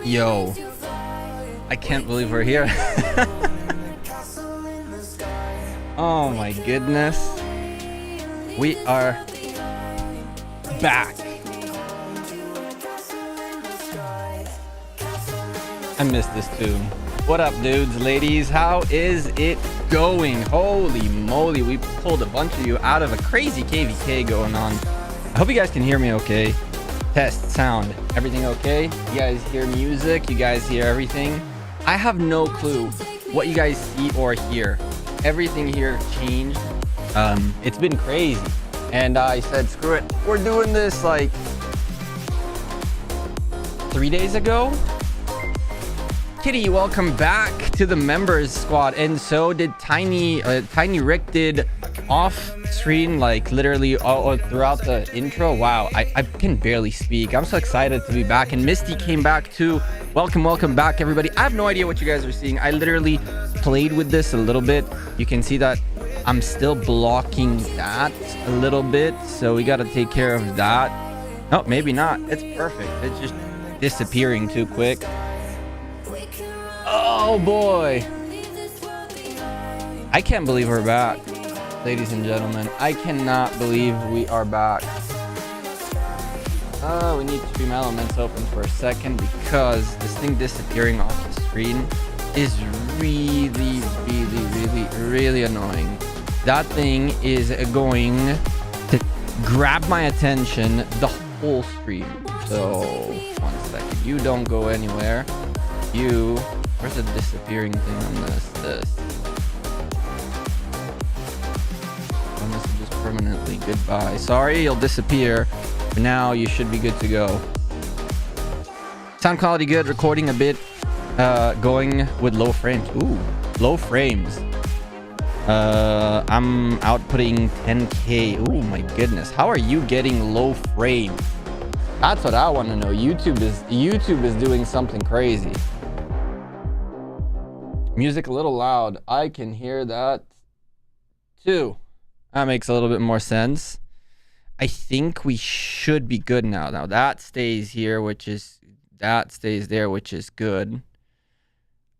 Yo, I can't believe we're here. Oh my goodness. We are back. I missed this tune. What up, dudes, ladies? How is it going? Holy moly, we pulled a bunch of you out of a crazy KVK going on. I hope you guys can hear me okay. Test, sound, everything okay? You guys hear music? You guys hear everything? I have no clue what you guys see or hear. Everything here changed. It's been crazy. And I said, screw it. We're doing this like 3 days ago. Kitty, welcome back to the members squad. And so did Tiny Rick did off screen, like literally all throughout the intro. Wow, I can barely speak. I'm so excited to be back. And Misty came back too. Welcome back, everybody. I have no idea what you guys are seeing. I literally played with this a little bit. You can see that I'm still blocking that a little bit, so we got to take care of that. No, maybe not. It's perfect. It's just disappearing too quick. Oh boy, I can't believe we're back, ladies and gentlemen. I cannot believe we are back. We need Stream Elements open for a second because this thing disappearing off the screen is really annoying. That thing is going to grab my attention the whole stream. So 1 second, you don't go anywhere. Where's the disappearing thing on this? Messages permanently. Goodbye. Sorry, you'll disappear. For now, you should be good to go. Sound quality good. Recording a bit. Going with low frames. Ooh, low frames. I'm outputting 10K. Oh my goodness. How are you getting low frame? That's what I want to know. YouTube is doing something crazy. Music a little loud. I can hear that too. That makes a little bit more sense. I think we should be good now. Now that stays here, that stays there, which is good.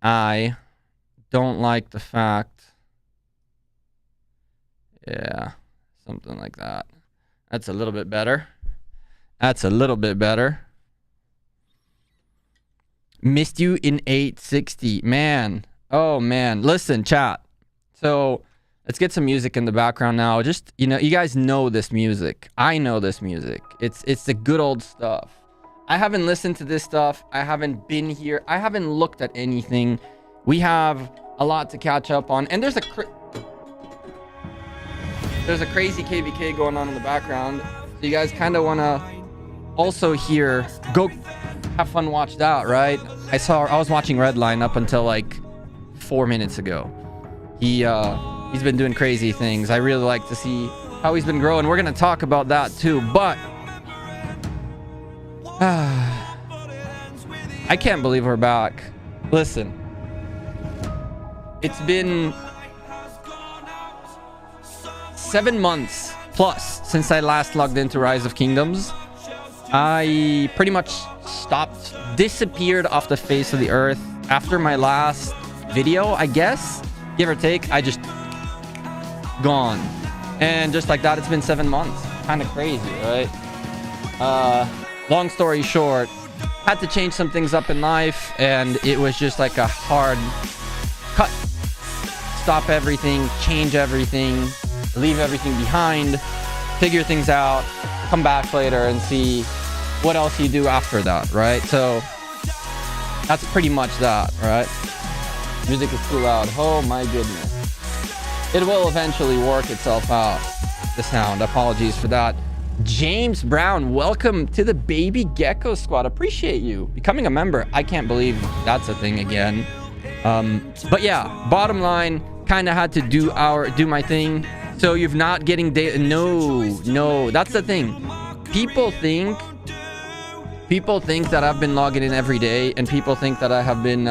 I don't like the fact. Yeah, something like that. That's a little bit better. That's a little bit better. Missed you in 860. Man. Oh, man. Listen, chat. So let's get some music in the background now. Just, you guys know this music. I know this music. It's the good old stuff. I haven't listened to this stuff. I haven't been here. I haven't looked at anything. We have a lot to catch up on. And there's a crazy KVK going on in the background. So you guys kind of want to also hear, go have fun, watch that, right? I was watching Redline up until like 4 minutes ago. He's been doing crazy things. I really like to see how he's been growing. We're going to talk about that too, but I can't believe we're back. Listen, it's been 7 months plus since I last logged into Rise of Kingdoms. I pretty much disappeared off the face of the earth after my last video, I guess, give or take. I just gone, and just like that, it's been 7 months. Kind of crazy, right? Long story short, had to change some things up in life, and it was just like a hard cut, stop everything, change everything, leave everything behind, figure things out, come back later and see what else you do after that, right? So that's pretty much that, right? Music is too loud. Oh my goodness. It will eventually work itself out, the sound. Apologies for that. James Brown, welcome to the baby Gekko squad. Appreciate you becoming a member. I can't believe that's a thing again. But yeah, bottom line, kind of had to do my thing. So you're not getting data. No, that's the thing. People think that I've been logging in every day, and people think that I've been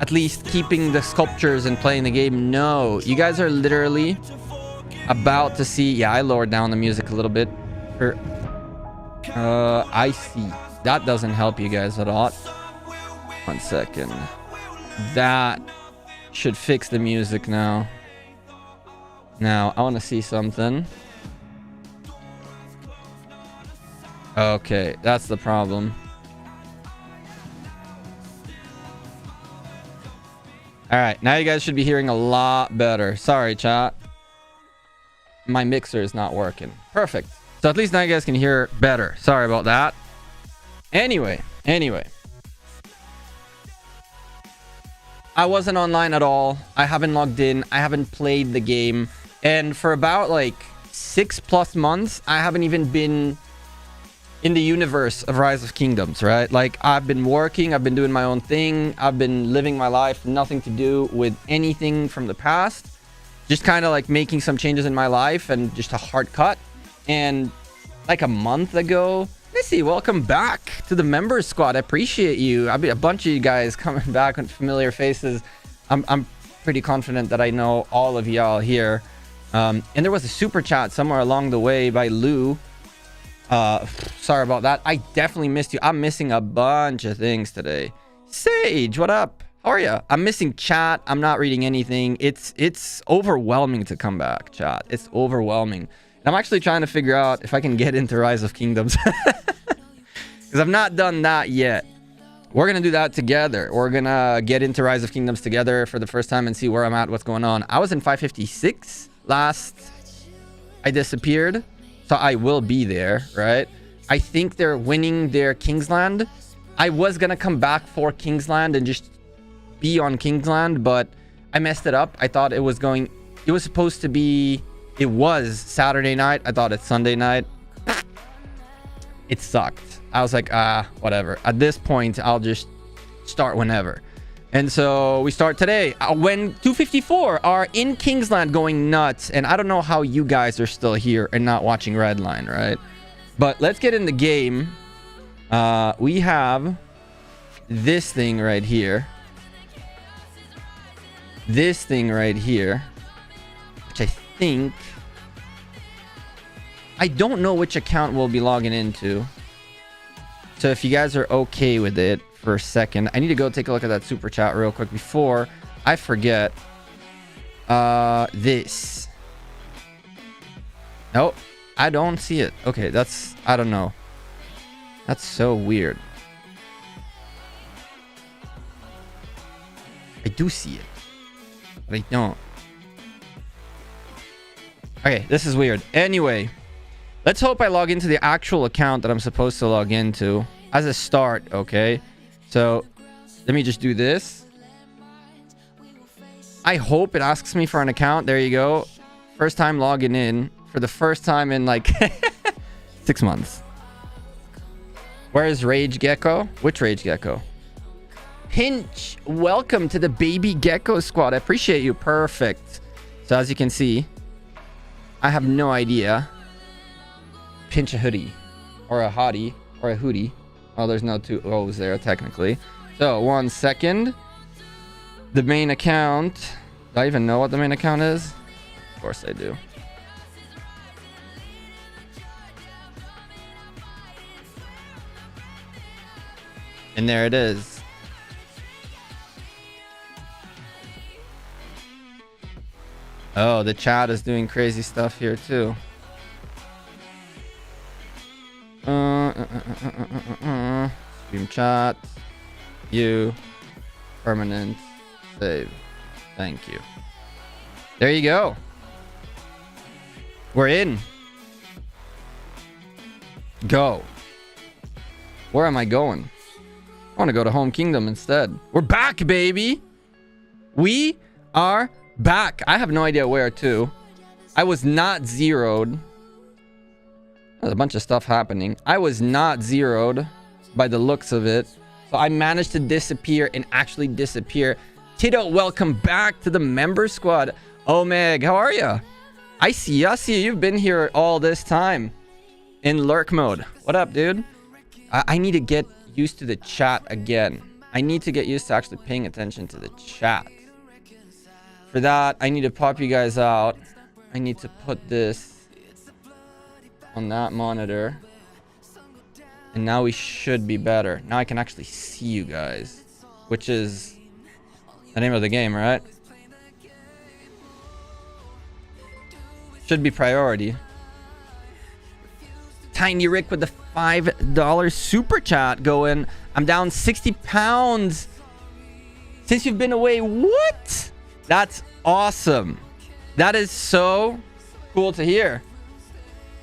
at least keeping the sculptures and playing the game. No, you guys are literally about to see. Yeah, I lowered down the music a little bit for I see. That doesn't help you guys at all. 1 second. That should fix the music now. Now, I want to see something. Okay, that's the problem. Alright, now you guys should be hearing a lot better. Sorry, chat. My mixer is not working. Perfect. So at least now you guys can hear better. Sorry about that. Anyway. I wasn't online at all. I haven't logged in. I haven't played the game. And for about like 6+ months, I haven't even been in the universe of Rise of Kingdoms, right? Like, I've been working, I've been doing my own thing, I've been living my life, nothing to do with anything from the past. Just kind of like making some changes in my life and just a hard cut. And like a month ago, Missy, welcome back to the members squad. I appreciate you. I mean, a bunch of you guys coming back with familiar faces. I'm pretty confident that I know all of y'all here. And there was a super chat somewhere along the way by Lou. Sorry about that. I definitely missed you. I'm missing a bunch of things today. Sage, what up? How are you? I'm missing chat. I'm not reading anything. It's overwhelming to come back, chat. It's overwhelming. And I'm actually trying to figure out if I can get into Rise of Kingdoms. Because I've not done that yet. We're going to do that together. We're going to get into Rise of Kingdoms together for the first time and see where I'm at, what's going on. I was in 556 last I disappeared. So I will be there, right? I think they're winning their Kingsland. I was gonna come back for Kingsland and just be on Kingsland, but I messed it up. I thought it was supposed to be, it was Saturday night. I thought it's Sunday night. It sucked. I was like, whatever. At this point, I'll just start whenever. And so we start today when 254 are in Kingsland going nuts. And I don't know how you guys are still here and not watching Redline, right? But let's get in the game. We have this thing right here. This thing right here. Which I think... I don't know which account we'll be logging into. So if you guys are okay with it for a second, I need to go take a look at that super chat real quick before I forget. This. Nope, I don't see it. Okay, that's, I don't know. That's so weird. I do see it, but I don't. Okay, this is weird. Anyway, let's hope I log into the actual account that I'm supposed to log into as a start, okay? So let me just do this. I hope it asks me for an account. There you go. First time logging in for the first time in like 6 months. Where is Rage Gekko? Which Rage Gekko? Pinch, welcome to the baby Gekko squad. I appreciate you. Perfect. So as you can see, I have no idea. Pinch a hoodie or a hottie or a hoodie. Oh, there's no two O's there technically. So 1 second. The main account. Do I even know what the main account is? Of course I do. And there it is. Oh, the chat is doing crazy stuff here too. Stream chat. You. Permanent. Save. Thank you. There you go. We're in. Go. Where am I going? I want to go to Home Kingdom instead. We're back, baby. We are back. I have no idea where to. I was not zeroed. There's a bunch of stuff happening. I was not zeroed by the looks of it. So I managed to disappear and actually disappear. Kiddo, welcome back to the member squad. Oh, Meg, how are you? I see you. You've been here all this time in lurk mode. What up, dude? I need to get used to the chat again. I need to get used to actually paying attention to the chat. For that, I need to pop you guys out. I need to put this on that monitor. And now we should be better. Now I can actually see you guys, which is the name of the game, right? Should be priority. Tiny Rick with the $5 super chat going. I'm down 60 pounds since you've been away. What? That's awesome. That is so cool to hear.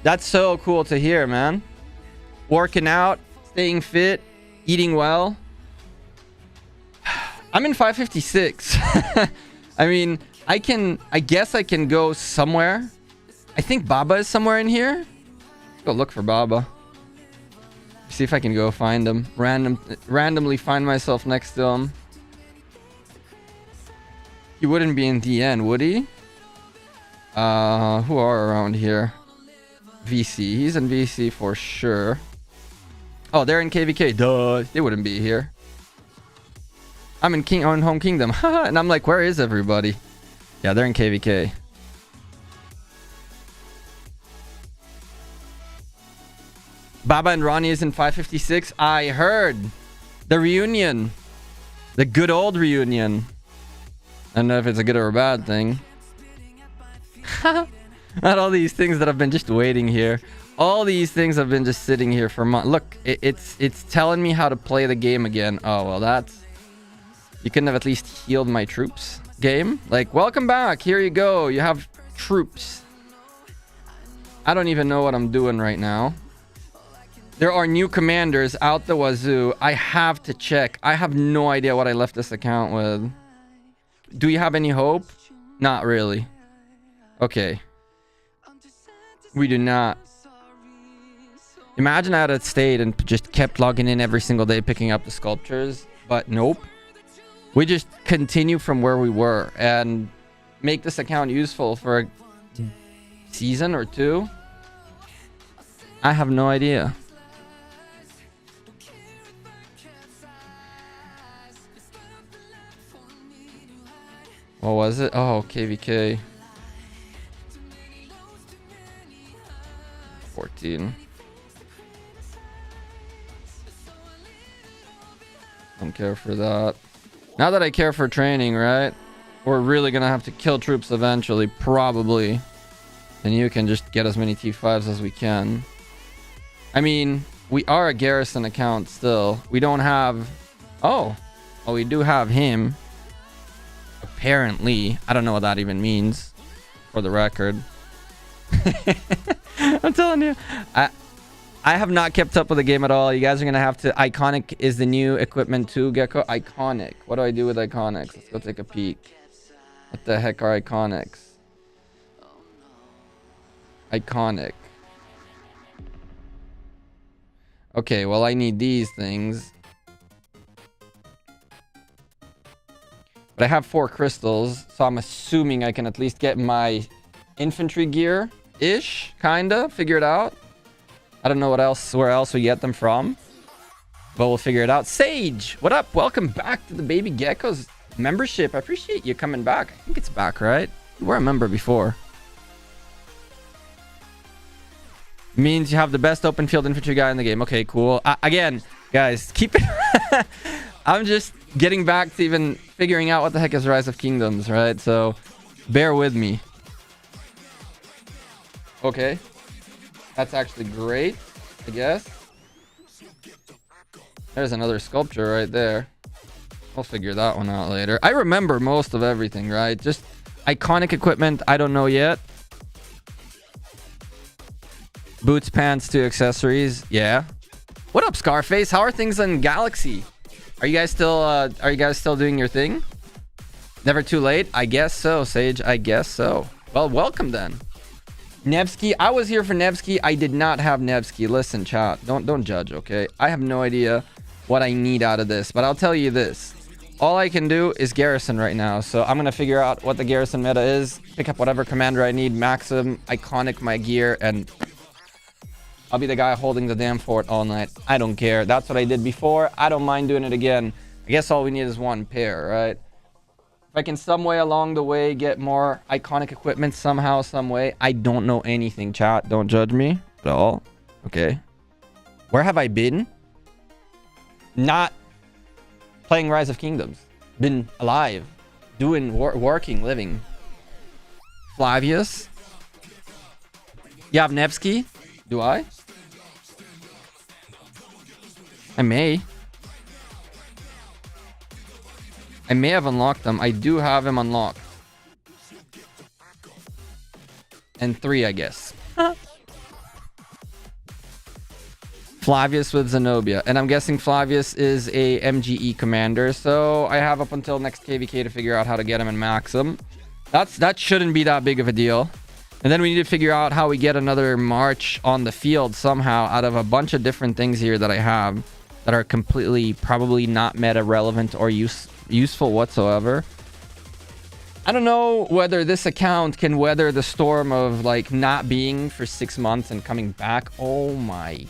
That's so cool to hear, man. Working out, staying fit, eating well. I'm in 556. I mean, I guess I can go somewhere. I think Baba is somewhere in here. Go look for Baba. See if I can go find him. Randomly find myself next to him. He wouldn't be in DN, would he? Who are around here? VC. He's in VC for sure. Oh, they're in KVK. Duh. They wouldn't be here. I'm in Home Kingdom. And I'm like, where is everybody? Yeah, they're in KVK. Baba and Ronnie is in 556. I heard the reunion. The good old reunion. I don't know if it's a good or a bad thing. Not all these things that have been just waiting here. All these things have been just sitting here for months. Look, it's telling me how to play the game again. Oh, well, that's... You couldn't have at least healed my troops game? Like, welcome back. Here you go. You have troops. I don't even know what I'm doing right now. There are new commanders out the wazoo. I have to check. I have no idea what I left this account with. Do you have any hope? Not really. Okay. We do not. Imagine I had stayed and just kept logging in every single day picking up the sculptures. But nope. We just continue from where we were and make this account useful for a season or two. I have no idea. What was it? Oh, KVK. 14. Don't care for that. Now that I care for training, right? We're really gonna have to kill troops eventually, probably. And you can just get as many T5s as we can. I mean, we are a garrison account still. We don't have... Oh. Well, we do have him. Apparently. I don't know what that even means. For the record. I'm telling you. I have not kept up with the game at all. You guys are going to have to... Iconic is the new equipment too, Gekko. Iconic. What do I do with iconics? Let's go take a peek. What the heck are iconics? Iconic. Okay, well, I need these things. But I have 4 crystals, so I'm assuming I can at least get my infantry gear-ish, kinda, figure it out. I don't know where else we get them from. But we'll figure it out. Sage, what up? Welcome back to the Baby Geckos membership. I appreciate you coming back. I think it's back, right? You were a member before. Means you have the best open field infantry guy in the game. Okay, cool. Again, guys, keep it... I'm just getting back to even figuring out what the heck is Rise of Kingdoms, right? So, bear with me. Okay. That's actually great, I guess. There's another sculpture right there. I'll figure that one out later. I remember most of everything, right? Just iconic equipment, I don't know yet. Boots, pants, 2 accessories. Yeah. What up, Scarface? How are things in Galaxy? Are you guys still doing your thing? Never too late? I guess so, Sage. I guess so. Well, welcome then. Nevsky. I was here for Nevsky. I did not have Nevsky. Listen, chat. Don't judge, okay? I have no idea what I need out of this, but I'll tell you this. All I can do is garrison right now, so I'm gonna figure out what the garrison meta is, pick up whatever commander I need, maxim, iconic my gear, and I'll be the guy holding the damn fort all night. I don't care. That's what I did before. I don't mind doing it again. I guess all we need is 1 pair, right? If I can some way along the way get more iconic equipment somehow, some way. I don't know anything, chat. Don't judge me at all. Okay. Where have I been? Not playing Rise of Kingdoms. Been alive. Doing, working, living. Flavius. Yavnevsky. Do I? I may. I may have unlocked them. I do have him unlocked. And 3, I guess. Flavius with Zenobia. And I'm guessing Flavius is a MGE commander. So I have up until next KVK to figure out how to get him and max him. That shouldn't be that big of a deal. And then we need to figure out how we get another march on the field somehow out of a bunch of different things here that I have that are completely probably not meta relevant or useful whatsoever. I don't know whether this account can weather the storm of like not being for 6 months and coming back. Oh my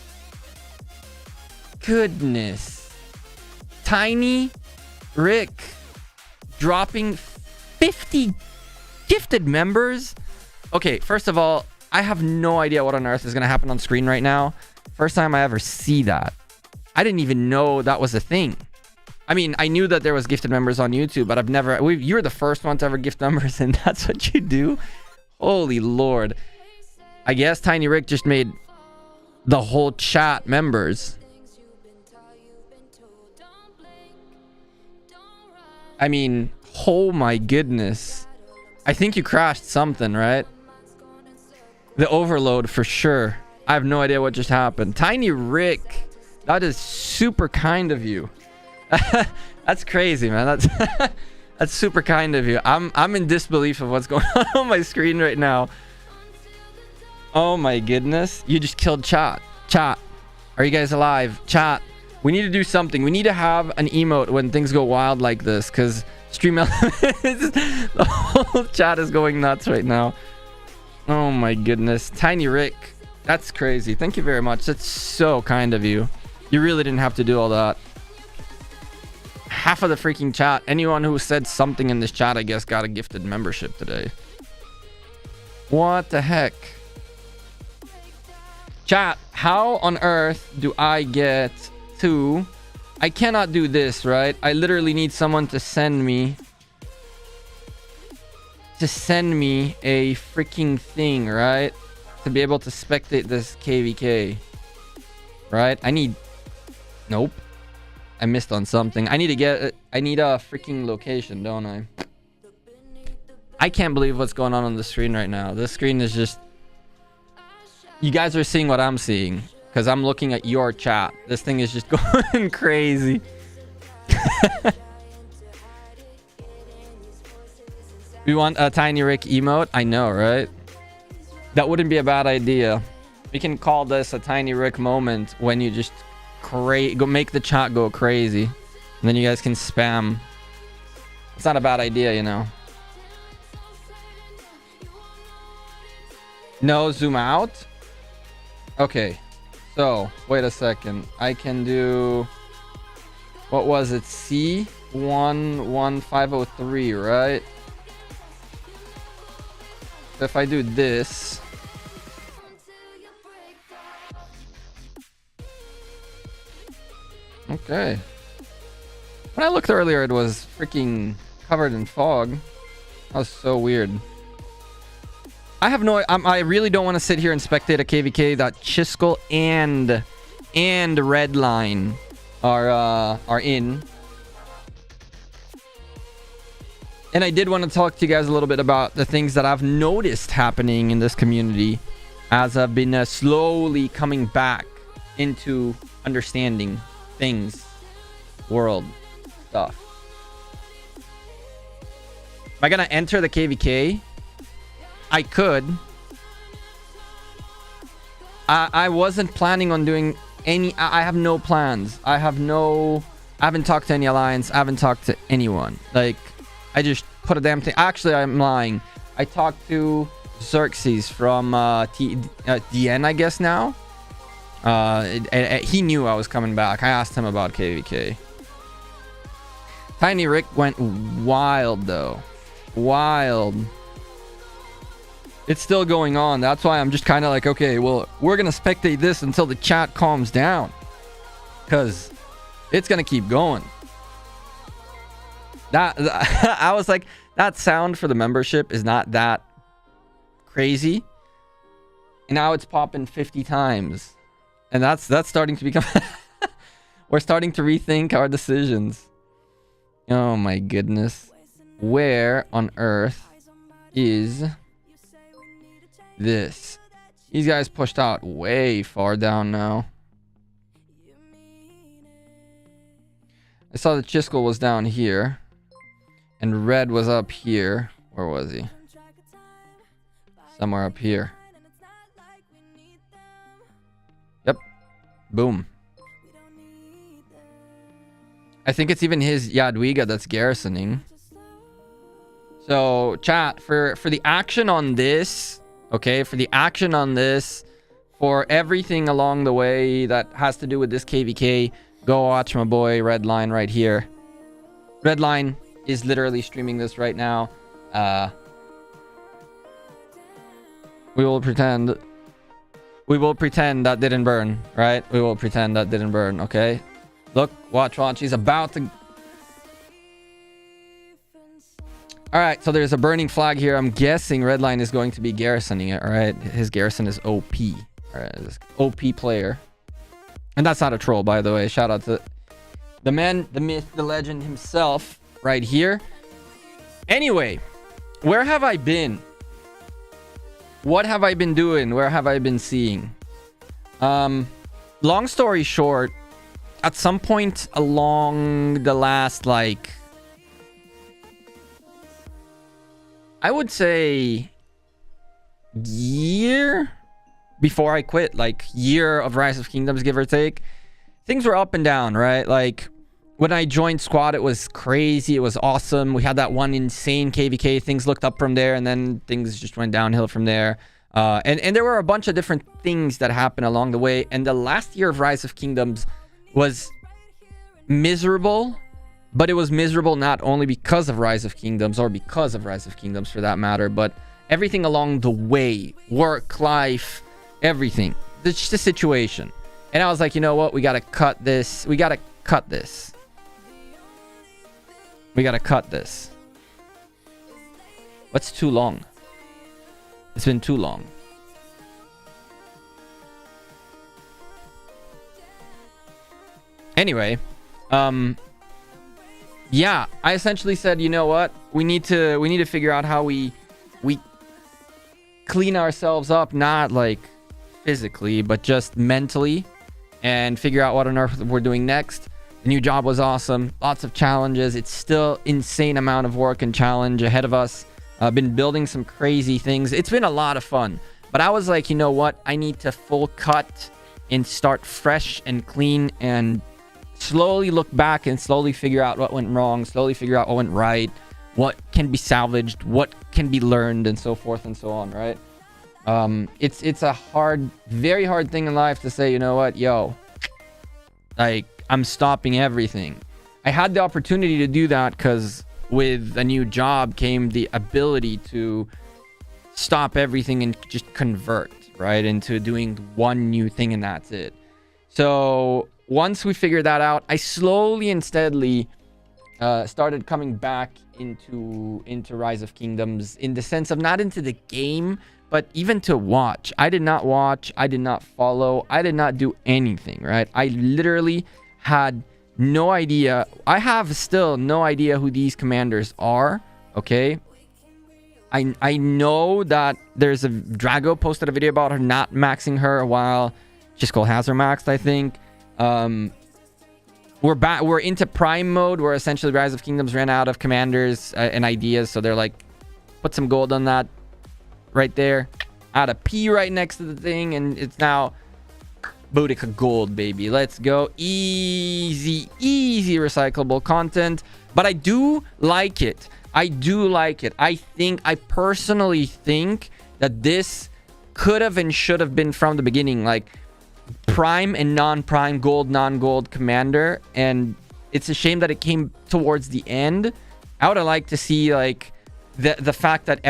goodness. Tiny Rick dropping 50 gifted members. Okay, first of all, I have no idea what on earth is going to happen on screen right now. First time I ever see that. I didn't even know that was a thing. I mean, I knew that there was gifted members on YouTube, but I've never... You're the first one to ever gift members, and that's what you do? Holy Lord. I guess Tiny Rick just made the whole chat members. I mean, oh my goodness. I think you crashed something, right? The overload for sure. I have no idea what just happened. Tiny Rick, that is super kind of you. That's crazy, man. That's super kind of you. I'm in disbelief of what's going on my screen right now. Oh my goodness. You just killed chat. Chat. Are you guys alive? Chat. We need to do something. We need to have an emote when things go wild like this, because stream elements, the whole chat is going nuts right now. Oh my goodness. Tiny Rick, that's crazy. Thank you very much. That's so kind of you. You really didn't have to do all that. Half of the freaking chat, anyone who said something in this chat, I guess, got a gifted membership today. What the heck? Chat, how on earth do I get to... I cannot do this, right? I literally need someone to send me a freaking thing, right? To be able to spectate this KVK. Right? I need... Nope. I missed on something. I need a freaking location, don't I? I can't believe what's going on the screen right now. This screen is just... You guys are seeing what I'm seeing. Because I'm looking at your chat. This thing is just going crazy. We want a Tiny Rick emote? I know, right? That wouldn't be a bad idea. We can call this a Tiny Rick moment when you just go make the chat go crazy. And then you guys can spam. It's not a bad idea, you know. No, zoom out? Okay. So, wait a second. I can do... What was it? C11503, right? So if I do this... Okay. When I looked earlier, it was freaking covered in fog. That was so weird. I have no... I really don't want to sit here and spectate a KVK that Chisgule and Redline are in. And I did want to talk to you guys a little bit about the things that I've noticed happening in this community as I've been slowly coming back into understanding things, world stuff. Am I gonna enter the KVK? I could. I wasn't planning on doing any... I have no plans. I haven't talked to any alliance. I haven't talked to anyone. Like, I just put a damn thing... Actually, I'm lying. I talked to Xerxes from DN, I guess now. He knew I was coming back. I asked him about KVK. Tiny Rick went wild, though. Wild. It's still going on. That's why I'm just kind of like, okay, well, we're gonna spectate this until the chat calms down, because it's gonna keep going. That I was like, that sound for the membership is not that crazy, and now it's popping 50 times, and that's starting to become we're starting to rethink our decisions. Oh my goodness, where on earth is this? These guys pushed out way far down now. I saw the chisgule was down here and red was up here. Where was he? Somewhere up here. Yep. Boom. I think it's even his Jadwiga that's garrisoning. So chat, for the action on this, okay, for the action on this, for everything along the way that has to do with this KVK, go watch my boy Redline right here. Redline is literally streaming this right now. We will pretend that didn't burn, right? We will pretend that didn't burn, okay? Look, watch. He's about to... Alright, so there's a burning flag here. I'm guessing Redline is going to be garrisoning it, alright? His garrison is OP. Alright, this OP player. And that's not a troll, by the way. Shout out to the man, the myth, the legend himself right here. Anyway, where have I been? What have I been doing? Where have I been seeing? Long story short, at some point along the last, like, I would say year before I quit, like year of Rise of Kingdoms, give or take, things were up and down, right? Like when I joined squad, it was crazy. It was awesome. We had that one insane KVK. Things looked up from there, and then things just went downhill from there. And there were a bunch of different things that happened along the way. And the last year of Rise of Kingdoms was miserable. But it was miserable not only because of Rise of Kingdoms, or because of Rise of Kingdoms for that matter, but everything along the way, work, life, everything. It's just a situation. And I was like, you know what? We got to cut this. We got to cut this. We got to cut this. What's too long? It's been too long. Anyway, yeah, I essentially said, you know what? We need to figure out how we clean ourselves up, not like physically, but just mentally, and figure out what on earth we're doing next. The new job was awesome. Lots of challenges. It's still insane amount of work and challenge ahead of us. I've been building some crazy things. It's been a lot of fun. But I was like, you know what? I need to full cut and start fresh and clean and slowly look back and slowly figure out what went wrong, slowly figure out what went right, what can be salvaged, what can be learned, and so forth and so on, right? It's a hard, very hard thing in life to say, you know what, yo, like, I'm stopping everything. I had the opportunity to do that because with a new job came the ability to stop everything and just convert, right, into doing one new thing, and that's it. So once we figured that out, I slowly and steadily started coming back into Rise of Kingdoms, in the sense of not into the game, but even to watch. I did not watch. I did not follow. I did not do anything, right? I literally had no idea. I have still no idea who these commanders are, okay? I know that there's a Drago posted a video about her not maxing her while chisgule has her maxed, I think. We're into prime mode, where essentially Rise of Kingdoms ran out of commanders and ideas, so they're like, put some gold on that right there, add a P right next to the thing, and it's now Boudica gold, baby. Let's go. Easy recyclable content. But I do like it. I personally think that this could have and should have been from the beginning, like prime and non-prime, gold, non-gold commander. And it's a shame that it came towards the end. I would have liked to see like the fact that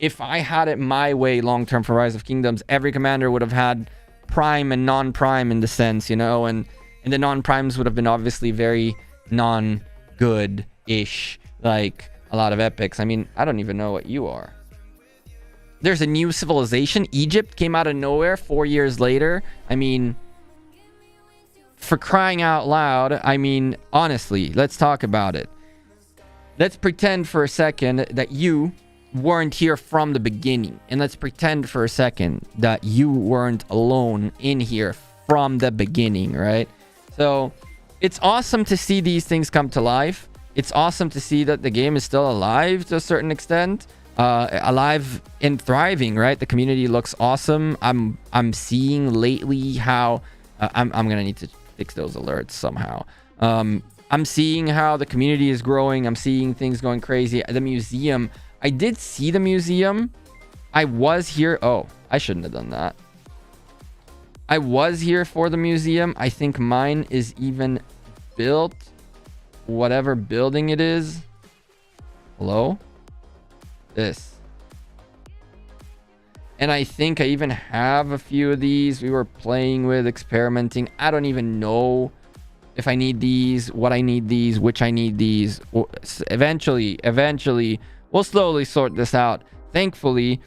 if I had it my way long term for Rise of Kingdoms, every commander would have had prime and non-prime in the sense, you know, and the non-primes would have been obviously very non-good-ish, like a lot of epics. I mean, I don't even know what you are. There's a new civilization. Egypt came out of nowhere 4 years later. I mean, for crying out loud, I mean, honestly, let's talk about it. Let's pretend for a second that you weren't here from the beginning. And let's pretend for a second that you weren't alone in here from the beginning, right? So it's awesome to see these things come to life. It's awesome to see that the game is still alive to a certain extent. Alive and thriving, right? The community looks awesome. I'm seeing lately how I'm gonna need to fix those alerts somehow. I'm seeing how the community is growing. I'm seeing things going crazy. The museum, I did see the museum. I was here. Oh, I shouldn't have done that. I was here for the museum. I think mine is even built, whatever building it is. Hello? This. And I think I even have a few of these. We were playing with, experimenting. I don't even know if I need these, what I need these, which I need these. Eventually, we'll slowly sort this out. Thankfully,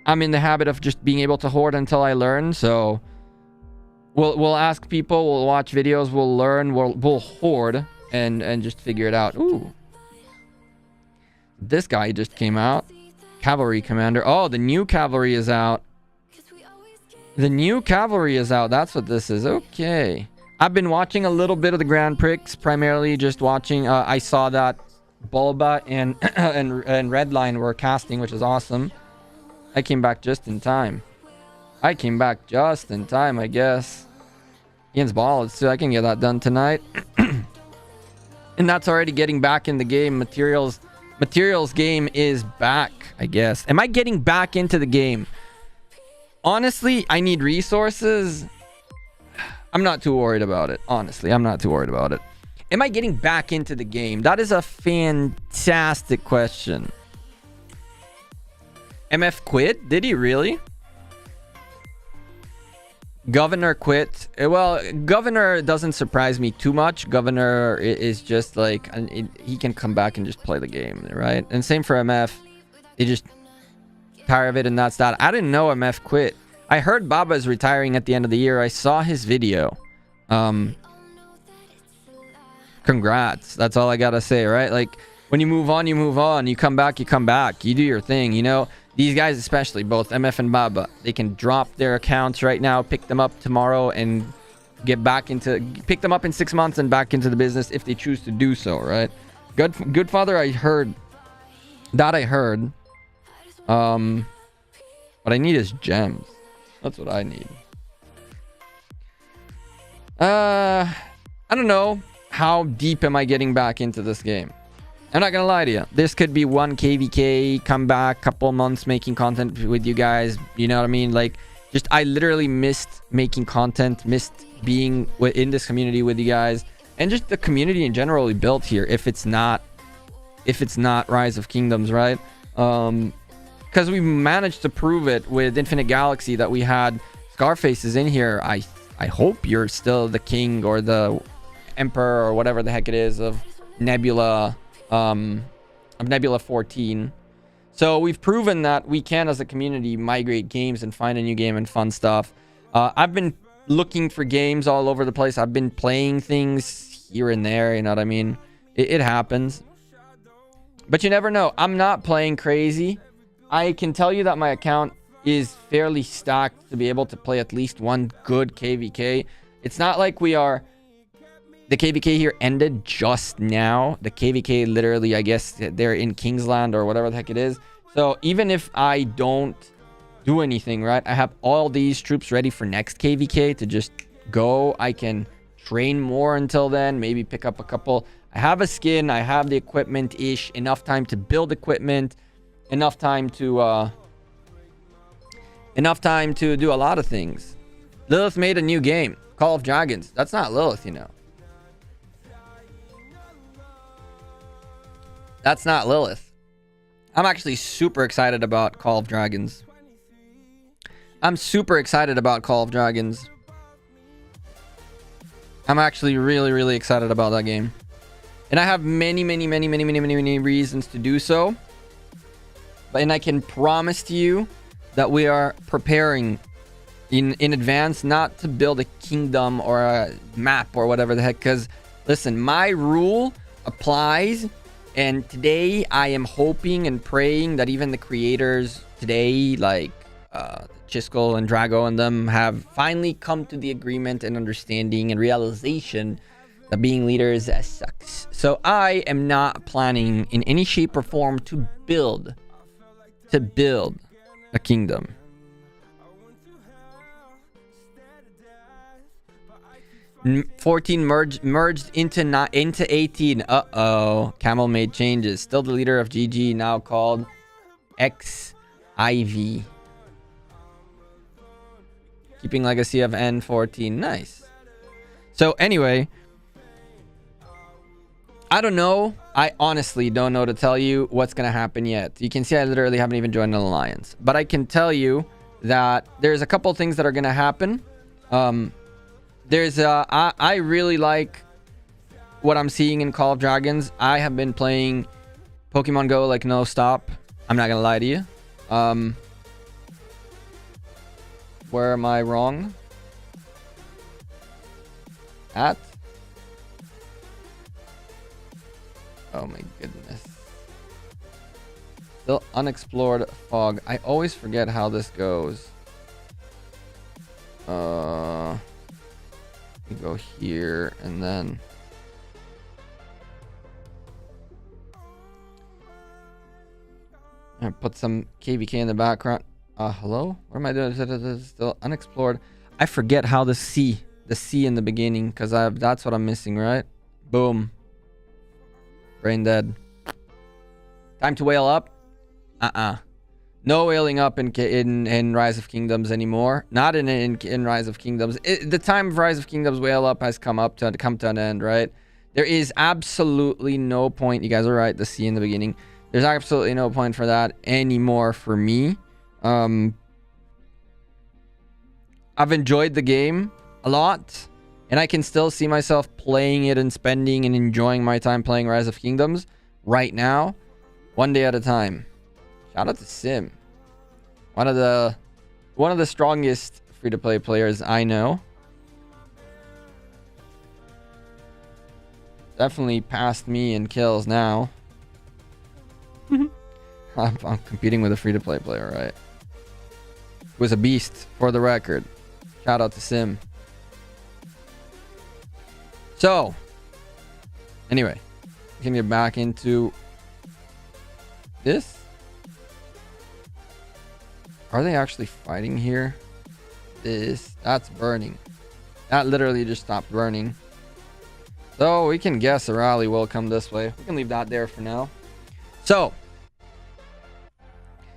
I'm in the habit of just being able to hoard until I learn. So we'll ask people, we'll watch videos, we'll learn, we'll hoard and just figure it out. Ooh. This guy just came out. Cavalry commander. Oh, the new cavalry is out. The new cavalry is out. That's what this is. Okay. I've been watching a little bit of the Grand Prix, primarily just watching. I saw that Bulba and Redline were casting, which is awesome. I came back just in time. I guess. Ian's ball, so I can get that done tonight. And that's already getting back in the game. Materials game is back, I guess. Am I getting back into the game? Honestly, I need resources. I'm not too worried about it. Honestly, I'm not too worried about it. Am I getting back into the game? That is a fantastic question. MF quit? Did he really? Governor quit. Well, Governor doesn't surprise me too much. Governor is just like, he can come back and just play the game, right? And same for MF. They just tired of it, and that's that. I didn't know MF quit. I heard Baba is retiring at the end of the year. I saw his video. Congrats. That's all I gotta say, right? Like, when you move on, you move on. You come back, you come back. You do your thing, you know? These guys, especially, both MF and Baba, they can drop their accounts right now, pick them up tomorrow, and pick them up in 6 months and back into the business if they choose to do so, right? Good father, I heard. That I heard. What I need is gems. That's what I need. I don't know. How deep am I getting back into this game? I'm not gonna lie to you. This could be one KVK, come back, couple months making content with you guys. You know what I mean? Like, just I literally missed making content, missed being in this community with you guys, and just the community in general we built here. If it's not Rise of Kingdoms, right? Because we managed to prove it with Infinite Galaxy that we had Scarfaces in here. I hope you're still the king or the emperor or whatever the heck it is of Nebula. Of Nebula 14. So we've proven that we can, as a community, migrate games and find a new game and fun stuff. I've been looking for games all over the place. I've been playing things here and there, you know what I mean? It happens. But you never know. I'm not playing crazy. I can tell you that my account is fairly stacked to be able to play at least one good KVK. It's not like we are... The KVK here ended just now. The KVK literally, I guess, they're in Kingsland or whatever the heck it is. So even if I don't do anything, right, I have all these troops ready for next KVK to just go. I can train more until then, maybe pick up a couple. I have a skin, I have the equipment-ish, enough time to build equipment, enough time to do a lot of things. Lilith made a new game, Call of Dragons. That's not Lilith, you know. That's not Lilith. I'm actually super excited about Call of Dragons. I'm super excited about Call of Dragons. I'm actually really excited about that game. And I have many reasons to do so. And I can promise to you that we are preparing in advance, not to build a kingdom or a map or whatever the heck. Because, listen, my rule applies. And today, I am hoping and praying that even the creators today, like Chisgule and Drago and them, have finally come to the agreement and understanding and realization that being leaders sucks. So I am not planning in any shape or form to build a kingdom. N 14 merged into 18. Uh-oh. Camel made changes. Still the leader of GG, now called XIV. Keeping legacy of N14. Nice. So anyway, I don't know. I honestly don't know to tell you what's going to happen yet. You can see I literally haven't even joined an alliance. But I can tell you that there's a couple things that are going to happen. I really like what I'm seeing in Call of Dragons. I have been playing Pokemon Go like no stop. I'm not going to lie to you. Where am I wrong? At? Oh my goodness. Still unexplored fog. I always forget how this goes. We go here and then I put some KVK in the background. Hello? What am I doing? Still unexplored. I forget how the C in the beginning, because that's what I'm missing, right? Boom. Brain dead. Time to whale up? No whaling up in Rise of Kingdoms anymore. Not in Rise of Kingdoms. The time of Rise of Kingdoms whale up has come to an end, right? There is absolutely no point. You guys are right. The C in the beginning. There's absolutely no point for that anymore for me. I've enjoyed the game a lot, and I can still see myself playing it and spending and enjoying my time playing Rise of Kingdoms right now, one day at a time. Shout out to Sim, one of the strongest free-to-play players I know. Definitely past me in kills now. I'm competing with a free-to-play player, right? Was a beast, for the record. Shout out to Sim. So, anyway, we can get back into this. Are they actually fighting here? That's burning. That literally just stopped burning. So we can guess a rally will come this way. We can leave that there for now. So,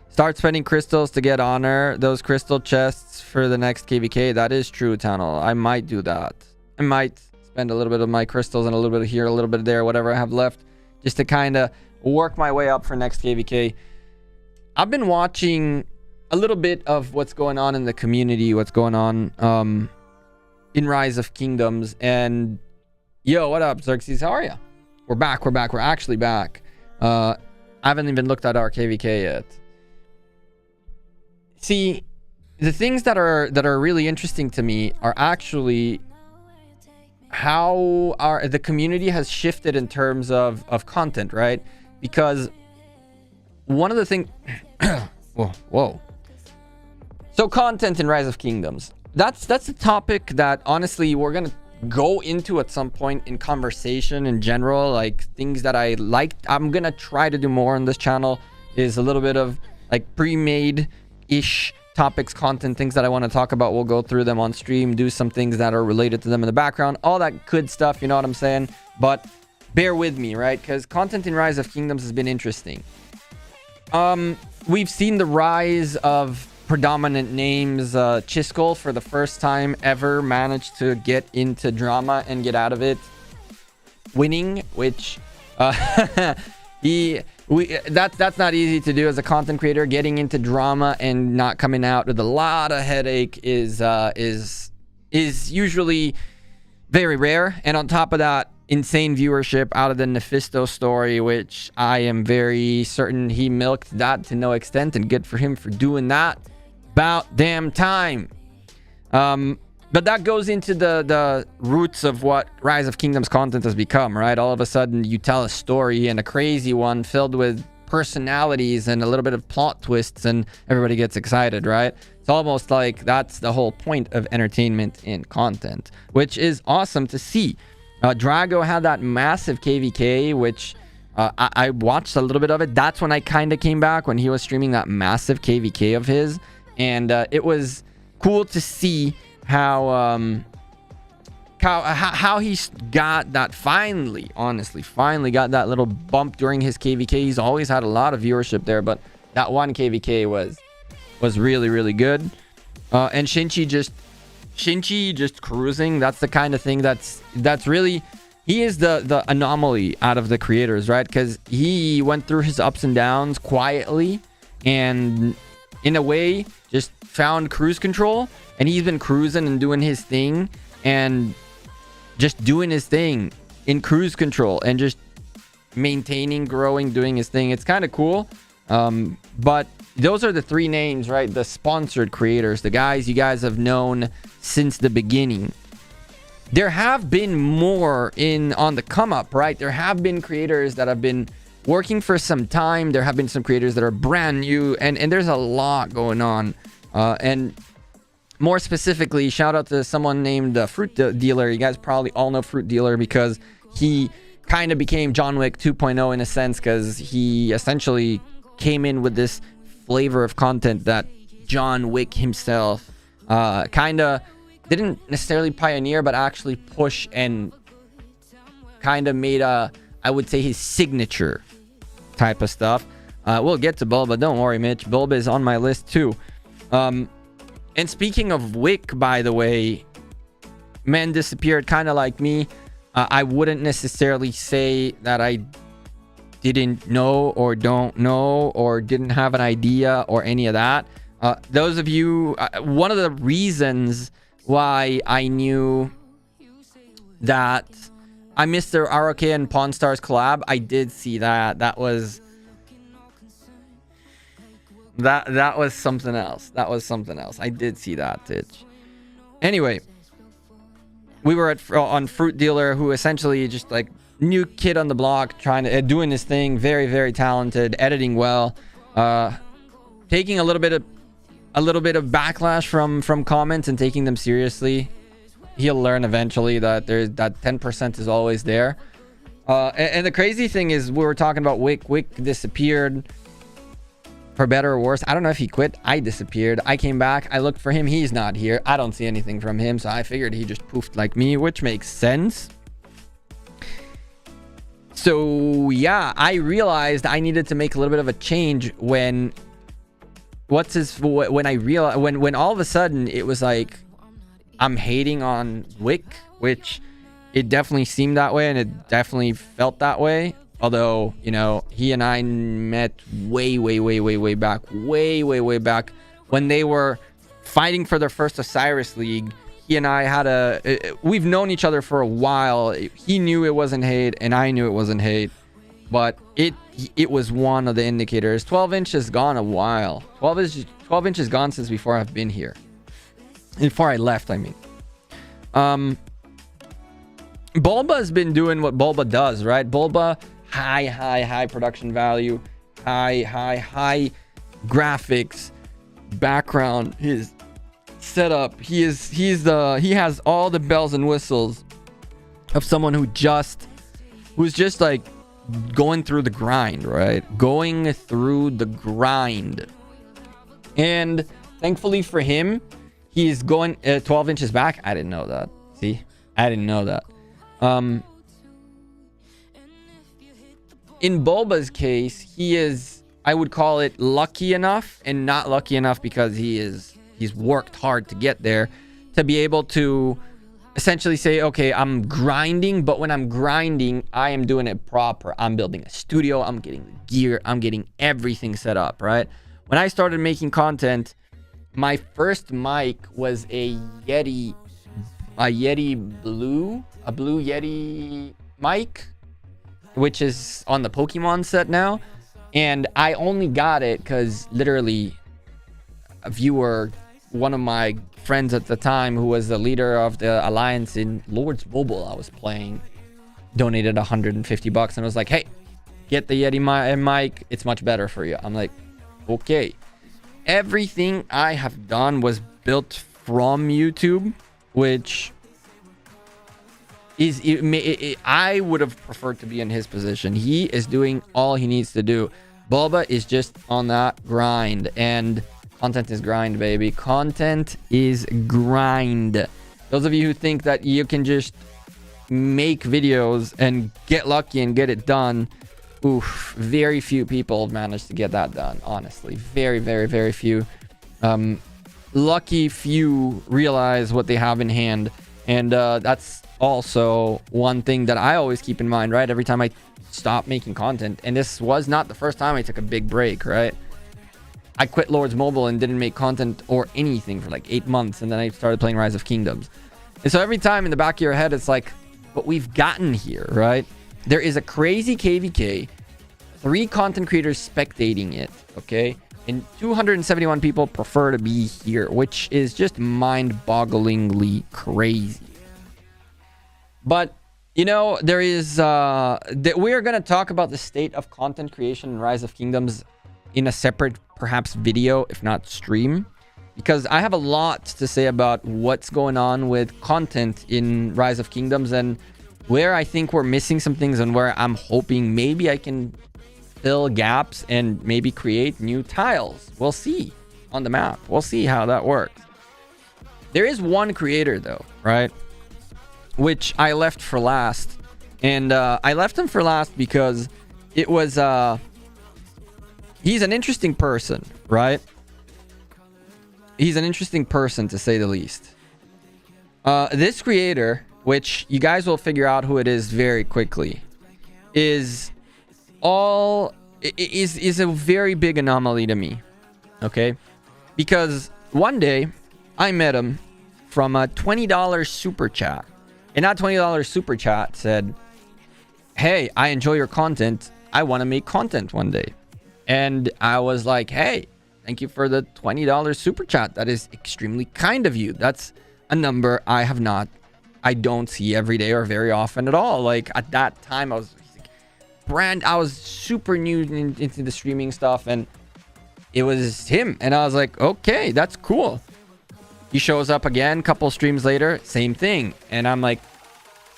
start spending crystals to get honor. Those crystal chests for the next KVK. That is true, Tunnel. I might do that. I might spend a little bit of my crystals and a little bit of here, a little bit of there, whatever I have left, just to kind of work my way up for next KVK. I've been watching a little bit of what's going on in the community, what's going on in Rise of Kingdoms. And yo, what up, Xerxes? How are you? We're back. We're actually back. I haven't even looked at our KVK yet. See, the things that are really interesting to me are actually how the community has shifted in terms of content, right? Because one of the things whoa. So content in Rise of Kingdoms. That's a topic that honestly we're gonna go into at some point in conversation in general, like things that I like. I'm gonna try to do more on this channel is a little bit of like pre-made ish topics, content, things that I want to talk about. We'll go through them on stream, do some things that are related to them in the background, all that good stuff, you know what I'm saying? But bear with me, right? Because content in Rise of Kingdoms has been interesting. We've seen the rise of predominant names. Chisgule for the first time ever managed to get into drama and get out of it winning, which he That's not easy to do as a content creator. Getting into drama and not coming out with a lot of headache is usually very rare. And on top of that, insane viewership out of the Nephisto story, which I am very certain he milked that to no extent, and good for him for doing that. About damn time. But that goes into the roots of what Rise of Kingdoms content has become, right? All of a sudden, you tell a story, and a crazy one filled with personalities and a little bit of plot twists, and everybody gets excited, right? It's almost like that's the whole point of entertainment in content, which is awesome to see. Drago had that massive KVK, which I watched a little bit of it. That's when I kind of came back, when he was streaming that massive KVK of his. And it was cool to see how he got that finally got that little bump during his KVK. He's always had a lot of viewership there, but that one KVK was really, really good. And Shinchi just cruising. That's the kind of thing that's really, he is the anomaly out of the creators, right? Because he went through his ups and downs quietly, and in a way just found cruise control, and he's been cruising and doing his thing, and just doing his thing in cruise control, and just maintaining, growing, doing his thing. It's kind of cool. But those are the three names, right? The sponsored creators, the guys you guys have known since the beginning. There have been more on the come up, right? There have been creators that have been working for some time. There have been some creators that are brand new, and there's a lot going on. And more specifically, shout out to someone named Fruit Dealer. You guys probably all know Fruit Dealer because he kind of became John Wick 2.0 in a sense, because he essentially came in with this flavor of content that John Wick himself kind of didn't necessarily pioneer, but actually push and kind of made I would say his signature type of stuff. We'll get to Bulba, don't worry, Mitch. Bulba is on my list too. And speaking of Wick, by the way, man disappeared kind of like me. I wouldn't necessarily say that I didn't know or don't know or didn't have an idea or any of that. Those of you, one of the reasons why I knew that I missed the ROK and Pawn Stars collab, I did see that. That was something else. That was something else. I did see that, Titch. Anyway, we were on Fruit Dealer, who essentially just like new kid on the block, trying to doing his thing, very, very talented, editing well, taking a little bit of backlash from comments and taking them seriously. He'll learn eventually that there's that 10% is always there. And the crazy thing is, we were talking about Wick. Wick disappeared. For better or worse, I don't know if he quit. I disappeared. I came back. I looked for him. He's not here. I don't see anything from him. So I figured he just poofed like me, which makes sense. So yeah, I realized I needed to make a little bit of a change when I realized when all of a sudden it was like I'm hating on Wick, which it definitely seemed that way, and it definitely felt that way. Although, you know, he and I met way back when they were fighting for their first Osiris League. He and I had we've known each other for a while. He knew it wasn't hate, and I knew it wasn't hate. But it was one of the indicators. 12 inch has gone a while. 12 inch is gone since before I've been here. Before I left, I mean. Bulba has been doing what Bulba does, right? Bulba, high production value, high graphics, background, his setup. He has all the bells and whistles of someone who's just like going through the grind, right? Going through the grind. And thankfully for him, he's going 12 inches back. I didn't know that. See? I didn't know that. In Bulba's case, he is, I would call it lucky enough, and not lucky enough because he's worked hard to get there, to be able to essentially say, okay, I'm grinding, but when I'm grinding, I am doing it proper. I'm building a studio, I'm getting the gear, I'm getting everything set up, right? When I started making content, my first mic was a blue Yeti mic, which is on the Pokemon set now. And I only got it because literally a viewer, one of my friends at the time who was the leader of the alliance in Lords Mobile I was playing, donated $150 and was like, hey, get the Yeti mic, it's much better for you. I'm like, okay. Everything I have done was built from YouTube, which is I would have preferred to be in his position. He is doing all he needs to do. Bulba is just on that grind, and content is grind, baby. Content is grind. Those of you who think that you can just make videos and get lucky and get it done, oof, very few people have managed to get that done, honestly. Very, very, very few. Lucky few realize what they have in hand. And that's also one thing that I always keep in mind, right? Every time I stop making content, and this was not the first time I took a big break, right? I quit Lords Mobile and didn't make content or anything for like 8 months, and then I started playing Rise of Kingdoms. And so every time in the back of your head, it's like, but we've gotten here, right? There is a crazy KVK, 3 content creators spectating it, okay? And 271 people prefer to be here, which is just mind-bogglingly crazy. But, you know, there is... we're going to talk about the state of content creation in Rise of Kingdoms in a separate, perhaps, video, if not stream. Because I have a lot to say about what's going on with content in Rise of Kingdoms and where I think we're missing some things and where I'm hoping maybe I can fill gaps and maybe create new tiles. We'll see on the map. We'll see how that works. There is one creator though, right? Which I left for last. And I left him for last because it was... he's an interesting person, right? He's an interesting person, to say the least. This creator, which you guys will figure out who it is very quickly, is a very big anomaly to me. Okay? Because one day, I met him from a $20 super chat. And that $20 super chat said, hey, I enjoy your content. I want to make content one day. And I was like, hey, thank you for the $20 super chat. That is extremely kind of you. That's a number I don't see every day or very often at all. Like at that time, I was super new into the streaming stuff, and it was him. And I was like, okay, that's cool. He shows up again, couple streams later, same thing. And I'm like,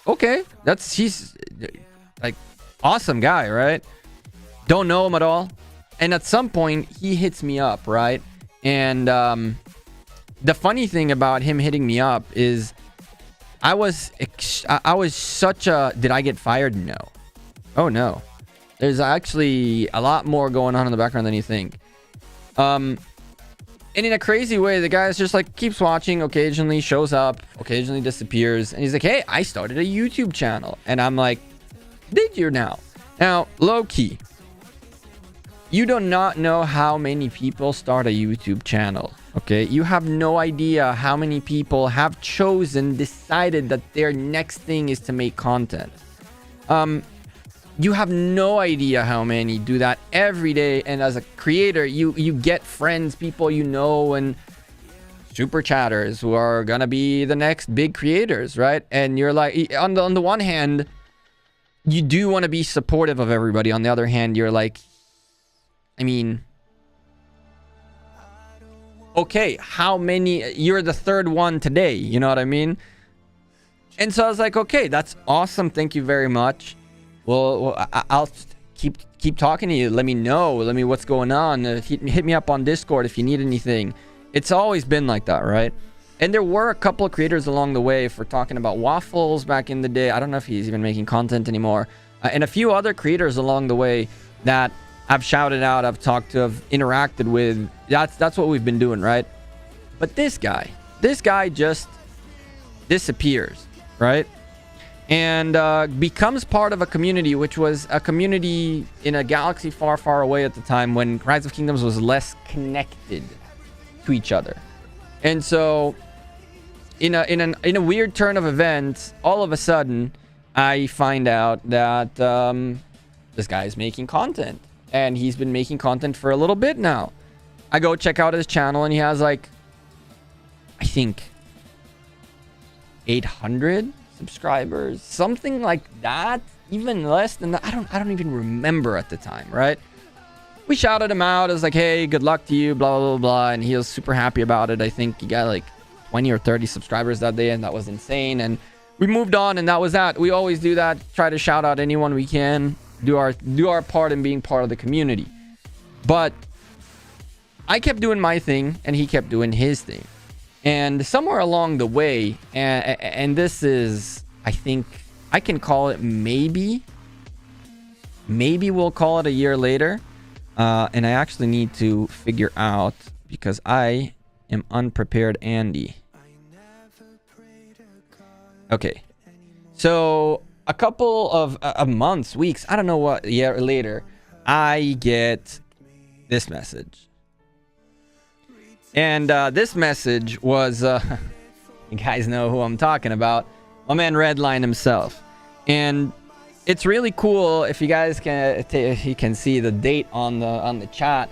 okay, he's like awesome guy, right? Don't know him at all. And at some point, he hits me up, right? And the funny thing about him hitting me up is I was such a... Did I get fired? No. Oh, no. There's actually a lot more going on in the background than you think. And in a crazy way, the guy is just like, keeps watching, occasionally shows up, occasionally disappears. And he's like, hey, I started a YouTube channel. And I'm like, did you now? Now, low key. You do not know how many people start a YouTube channel, okay? You have no idea how many people have decided that their next thing is to make content. You have no idea how many do that every day. And as a creator, you get friends, people you know, and super chatters who are gonna be the next big creators, right? And you're like, on the one hand, you do want to be supportive of everybody. On the other hand, you're like, I mean, okay, how many? You're the third one today. You know what I mean? And so I was like, okay, that's awesome. Thank you very much. Well, I'll keep talking to you. Let me know. Let me what's going on. Hit me up on Discord if you need anything. It's always been like that, right? And there were a couple of creators along the way for talking about waffles back in the day. I don't know if he's even making content anymore. And a few other creators along the way that I've shouted out, I've talked to, I've interacted with. That's what we've been doing, right? But this guy just disappears. right? And becomes part of a community, which was a community in a galaxy far, far away at the time when Rise of Kingdoms was less connected to each other. And so in a weird turn of events, all of a sudden I find out that this guy is making content, and he's been making content for a little bit now. I go check out his channel, and he has like, I think 800 subscribers, something like that, even less than that. I don't even remember at the time, right? We shouted him out. It was like, hey, good luck to you, blah, blah, blah, blah. And he was super happy about it. I think he got like 20 or 30 subscribers that day, and that was insane. And we moved on, and that was that. We always do that. Try to shout out anyone we can. Do our part in being part of the community. But I kept doing my thing, and he kept doing his thing. And somewhere along the way, and this is, I think, I can call it maybe we'll call it a year later. And I actually need to figure out, because I am unprepared Andy. Okay. So a couple of months, weeks, I don't know what year later, I get this message. And this message was, you guys know who I'm talking about, my man Redline himself. And it's really cool if you guys can, if you can see the date on the chat.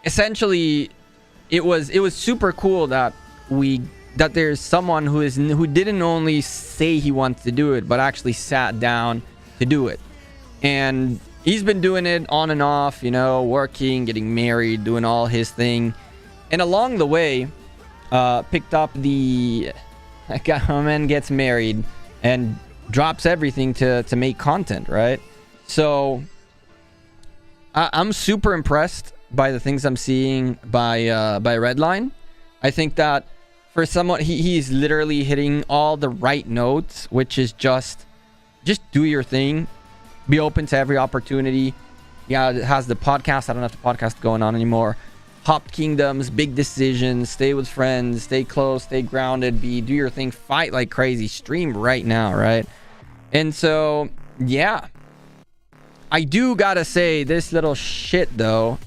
Essentially, it was super cool that there's someone who didn't only say he wants to do it, but actually sat down to do it. And he's been doing it on and off, you know, working, getting married, doing all his thing. And along the way, picked up my man gets married and drops everything to make content, right? So I'm super impressed by the things I'm seeing by Redline. I think that for someone, he's literally hitting all the right notes, which is just do your thing. Be open to every opportunity. Yeah, it has the podcast. I don't have the podcast going on anymore. Hopped Kingdoms, big decisions, stay with friends, stay close, stay grounded, do your thing, fight like crazy, stream right now, right? And so, yeah. I do gotta say, this little shit, though,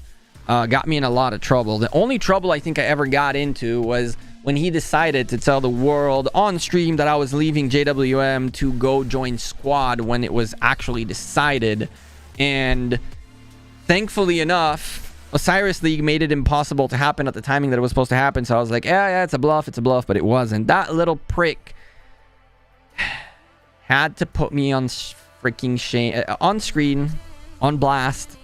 got me in a lot of trouble. The only trouble I think I ever got into was when he decided to tell the world on stream that I was leaving JWM to go join Squad when it was actually decided. And thankfully enough, Osiris League made it impossible to happen at the timing that it was supposed to happen. So I was like, yeah, it's a bluff, but it wasn't. That little prick had to put me on freaking shame, on screen, on blast,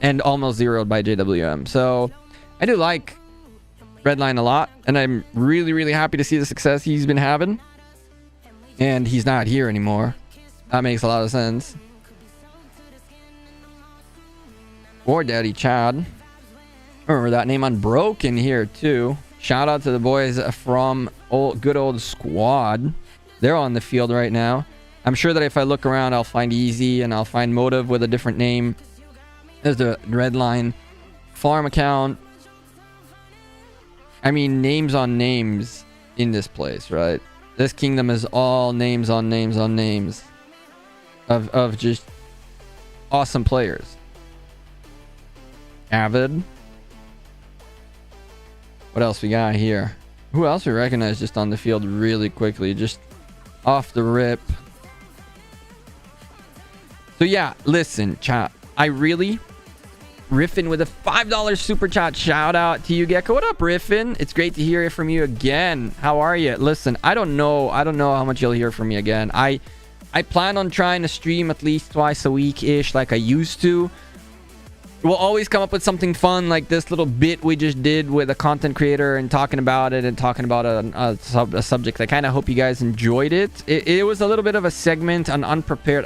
and almost zeroed by JWM. So I do like Redline a lot, and I'm really, really happy to see the success he's been having. And he's not here anymore. That makes a lot of sense. Or Daddy Chad. Remember that name Unbroken here too. Shout out to the boys from good old Squad. They're on the field right now. I'm sure that if I look around, I'll find Easy and I'll find Motive with a different name. There's the Redline farm account. I mean, names on names in this place, right? This kingdom is all names on names on names of just awesome players. Avid. What else we got here? Who else we recognize just on the field really quickly? Just off the rip. So yeah, listen, chat. I really... Riffin with a $5 super chat. Shout out to you, Gekko. What up, Riffin? It's great to hear from you again. How are you? Listen, I don't know how much you'll hear from me again. I plan on trying to stream at least twice a week-ish like I used to. We'll always come up with something fun like this little bit we just did with a content creator and talking about it and talking about a subject. I kind of hope you guys enjoyed it. It was a little bit of a segment, an unprepared...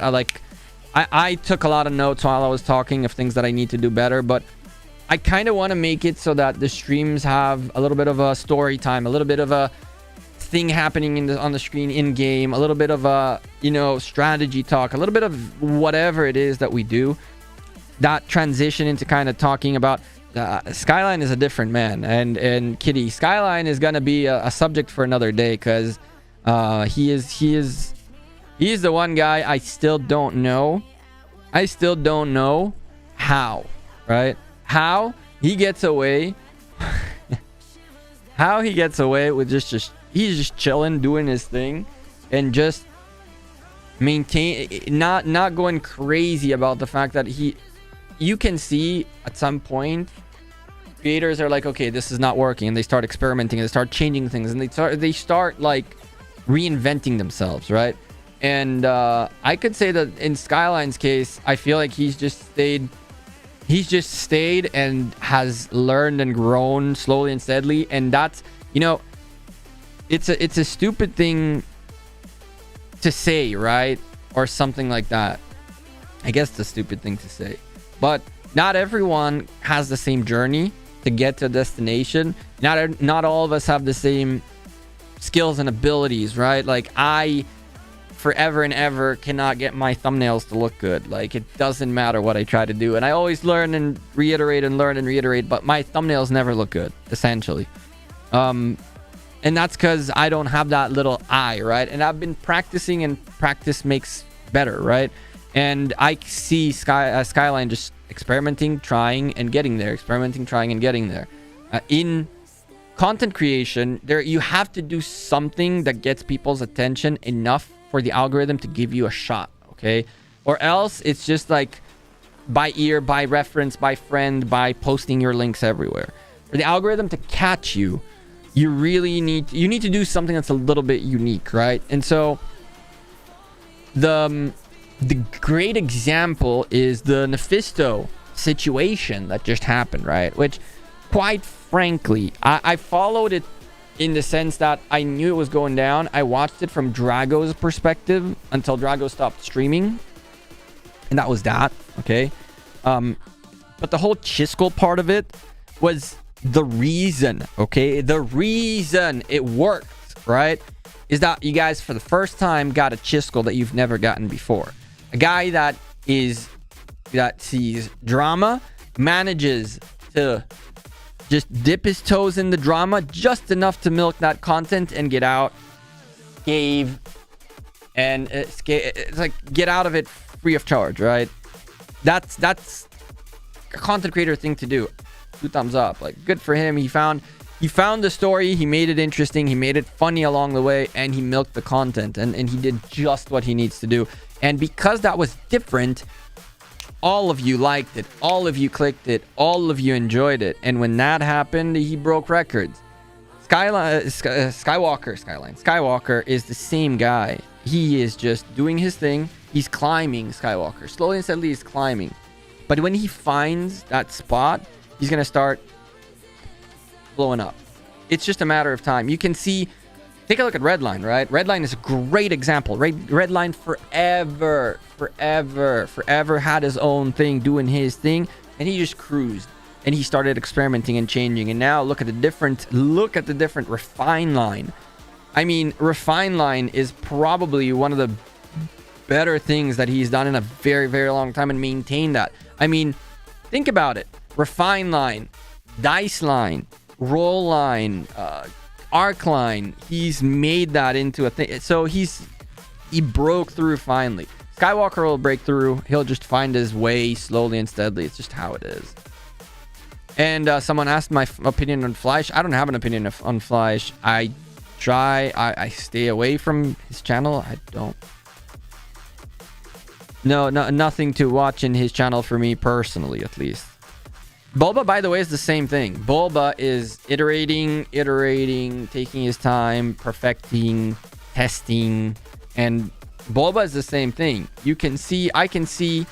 I took a lot of notes while I was talking of things that I need to do better, but I kind of want to make it so that the streams have a little bit of a story time, a little bit of a thing happening on the screen in game, a little bit of a, strategy talk, a little bit of whatever it is that we do. That transition into kind of talking about Skyline is a different man, and Kitty, Skyline is going to be a subject for another day, because He is the one guy I still don't know. I still don't know how, right? How he gets away. How he gets away with just he's just chilling, doing his thing, and just not going crazy about the fact that you can see at some point creators are like, okay, this is not working, and they start experimenting and they start changing things, and they start like reinventing themselves, right? And I could say that in Skyline's case, I feel like he's just stayed and has learned and grown slowly and steadily. And that's, you know, it's a stupid thing to say, right? Or something like that. I guess it's a stupid thing to say, but not everyone has the same journey to get to a destination. Not all of us have the same skills and abilities, right? Like, I forever and ever cannot get my thumbnails to look good. Like, it doesn't matter what I try to do, and I always learn and reiterate and learn and reiterate, but my thumbnails never look good, essentially. And that's because I don't have that little eye, right? And I've been practicing, and practice makes better, right? And I see Skyline just experimenting, trying, and getting there. Experimenting, trying, and getting there. In content creation, you have to do something that gets people's attention enough for the algorithm to give you a shot, okay? Or else it's just like by ear, by reference, by friend, by posting your links everywhere. For the algorithm to catch you, you really need to do something that's a little bit unique, right? And so the great example is the Nephisto situation that just happened, right? Which, quite frankly, I followed it in the sense that I knew it was going down. I watched it from Drago's perspective until Drago stopped streaming, and that was that, okay? But the whole chisgule part of it was the reason, okay? The reason it worked, right, is that you guys for the first time got a chisgule that you've never gotten before. A guy that sees drama, manages to just dip his toes in the drama just enough to milk that content and get out, and it's like get out of it free of charge, right? That's a content creator thing to do. 2 thumbs up. Like, good for him. He found the story, he made it interesting, he made it funny along the way, and he milked the content, and he did just what he needs to do. And because that was different, all of you liked it, all of you clicked it, all of you enjoyed it. And when that happened, he broke records. Skywalker is the same guy. He is just doing his thing. He's climbing. Skywalker slowly and steadily is climbing, but when he finds that spot, he's gonna start blowing up. It's just a matter of time. You can see, take a look at Redline, right? Redline is a great example, right? Redline forever had his own thing, doing his thing, and he just cruised, and he started experimenting and changing. And now look at the different Refine Line. I mean, Refine Line is probably one of the better things that he's done in a very, very long time, and maintain that. I mean, think about it. Refine Line, Dice Line, Roll Line, Arc Line. He's made that into a thing. So he broke through finally. Skywalker will break through. He'll just find his way slowly and steadily. It's just how it is. And someone asked my opinion on Fleisch. I don't have an opinion on Fleisch. I stay away from his channel. I don't. No, nothing to watch in his channel for me personally, at least. Bulba, by the way, is the same thing. Bulba is iterating, taking his time, perfecting, testing, and Bulba is the same thing. I can see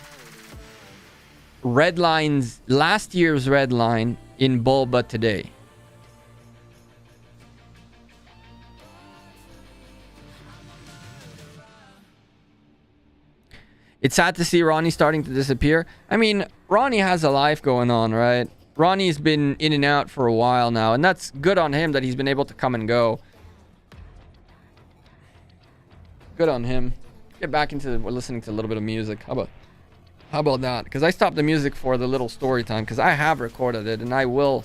Redline's last year's Redline in Bulba today. It's sad to see Rhony starting to disappear. I mean, Rhony has a life going on, right? Ronnie's been in and out for a while now, and that's good on him that he's been able to come and go. Good on him. Get back into listening to a little bit of music. How about that? Because I stopped the music for the little story time, because I have recorded it, and I want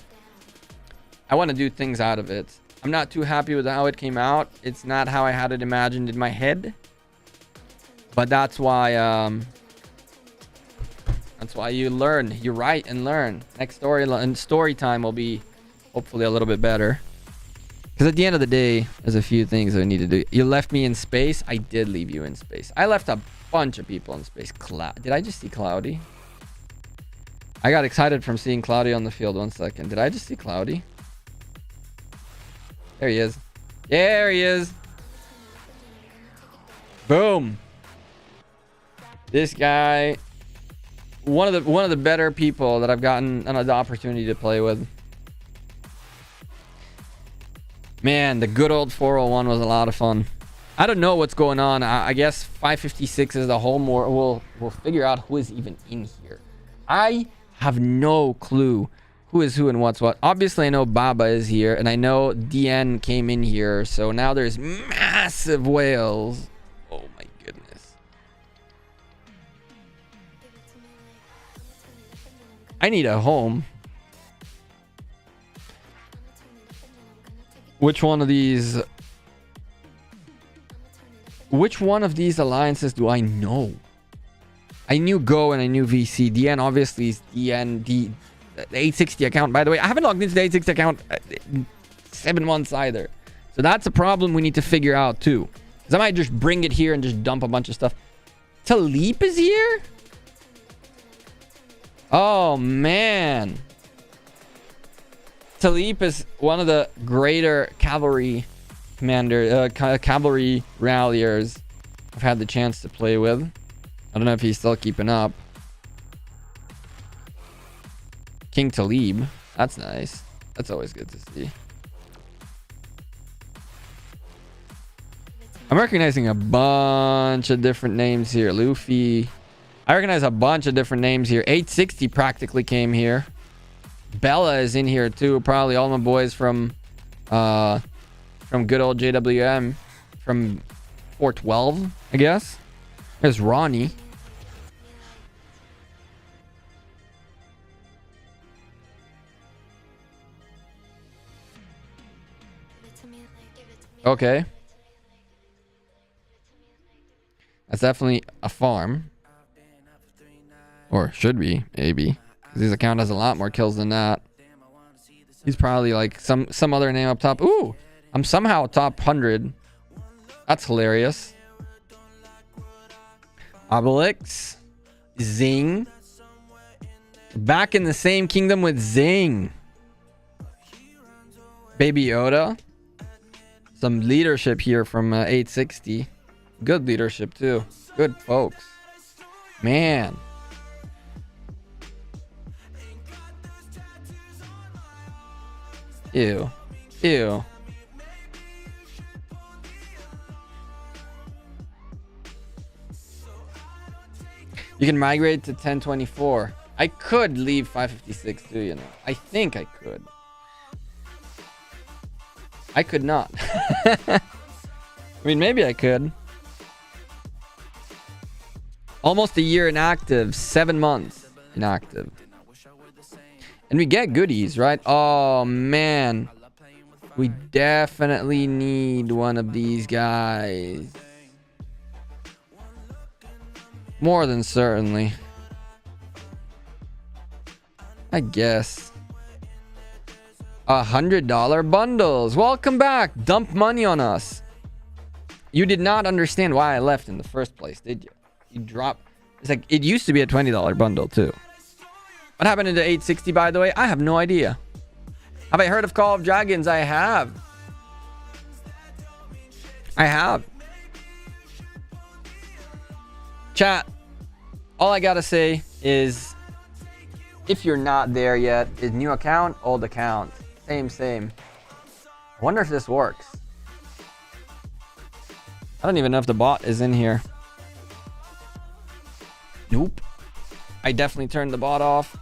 to do things out of it. I'm not too happy with how it came out. It's not how I had it imagined in my head. But that's why you learn. You write and learn. Next story time will be hopefully a little bit better. Because at the end of the day, there's a few things that I need to do. You left me in space. I did leave you in space. I left a bunch of people in space. Did I just see Cloudy? I got excited from seeing Cloudy on the field. 1 second. Did I just see Cloudy? There he is. There he is. Boom. This guy, one of the better people that I've gotten the opportunity to play with. Man, the good old 401 was a lot of fun. I don't know what's going on. I guess 556 is the home, or we'll figure out who is even in here. I have no clue who is who and what's what. Obviously, I know Baba is here, and I know DN came in here. So now there's massive whales. Oh my goodness. I need a home. Which one of these alliances do I know? I knew Go and I knew VC. DN obviously is DN. The 860 account, by the way. I haven't logged into the 860 account in 7 months either. So that's a problem we need to figure out too. Because I might just bring it here and just dump a bunch of stuff. Talib is here? Oh, man. Talib is one of the greater cavalry cavalry ralliers I've had the chance to play with. I don't know if he's still keeping up. King Talib. That's nice. That's always good to see. I'm recognizing a bunch of different names here. Luffy. I recognize a bunch of different names here. 860 practically came here. Bella is in here too. Probably all my boys from good old JWM. From 412, I guess. There's Rhony. Okay. That's definitely a farm. Or should be, maybe. His account has a lot more kills than that. He's probably like some other name up top. Ooh! I'm somehow top 100. That's hilarious. Obelix. Zing. Back in the same kingdom with Zing. Baby Yoda. Some leadership here from 860. Good leadership too. Good folks. Man. Ew. Ew. You can migrate to 1024. I could leave 556 too, you know. I think I could. I could not. I mean, maybe I could. Almost a year inactive. 7 months inactive. And we get goodies, right? Oh, man. We definitely need one of these guys. More than certainly. I guess. $100 bundles. Welcome back. Dump money on us. You did not understand why I left in the first place, did you? You dropped. It's like, it used to be a $20 bundle too. What happened to the 860, by the way? I have no idea. Have I heard of Call of Dragons? I have. I have. Chat. All I gotta say is, if you're not there yet, is new account, old account. Same. I wonder if this works. I don't even know if the bot is in here. Nope. I definitely turned the bot off.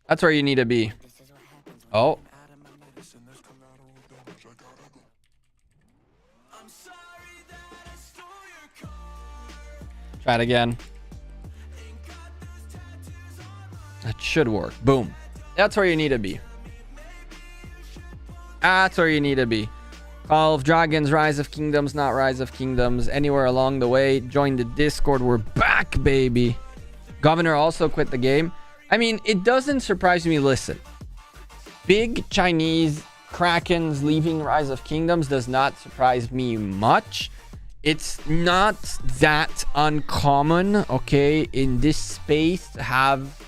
That's where you need to be. Oh. Try it again. That should work. Boom. That's where you need to be. That's where you need to be. Call of Dragons, Rise of Kingdoms, not Rise of Kingdoms. Anywhere along the way, join the Discord. We're back, baby. Governor also quit the game. I mean, it doesn't surprise me. Listen, big Chinese Krakens leaving Rise of Kingdoms does not surprise me much. It's not that uncommon, okay, in this space to have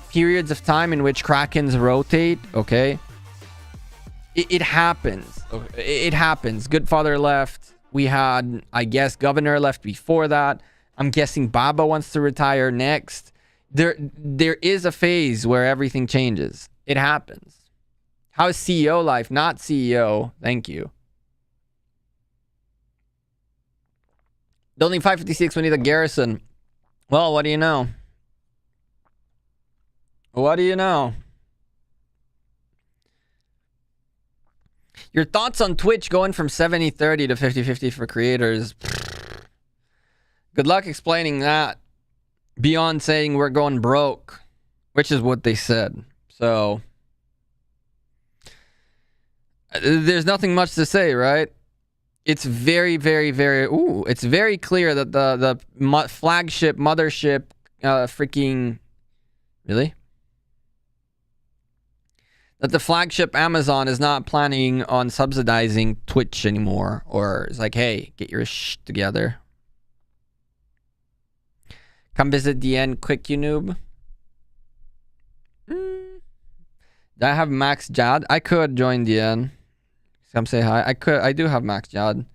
periods of time in which Krakens rotate, okay? It happens. It happens. Goodfather left. We had, I guess, Governor left before that. I'm guessing Baba wants to retire next. There is a phase where everything changes. It happens. How's CEO life? Not CEO. Thank you. Building 556, we need a garrison. Well, what do you know? What do you know? Your thoughts on Twitch going from 70-30 to 50-50 for creators? Good luck explaining that. Beyond saying we're going broke, which is what they said. So there's nothing much to say, right? It's very, very, very... Ooh, it's very clear that the flagship, mothership, freaking... Really? That the flagship Amazon is not planning on subsidizing Twitch anymore. Or it's like, hey, get your shh together. Come visit the end quick, you noob. Do I have Max Jad? I could join the end. Come say hi. I do have Max Jad.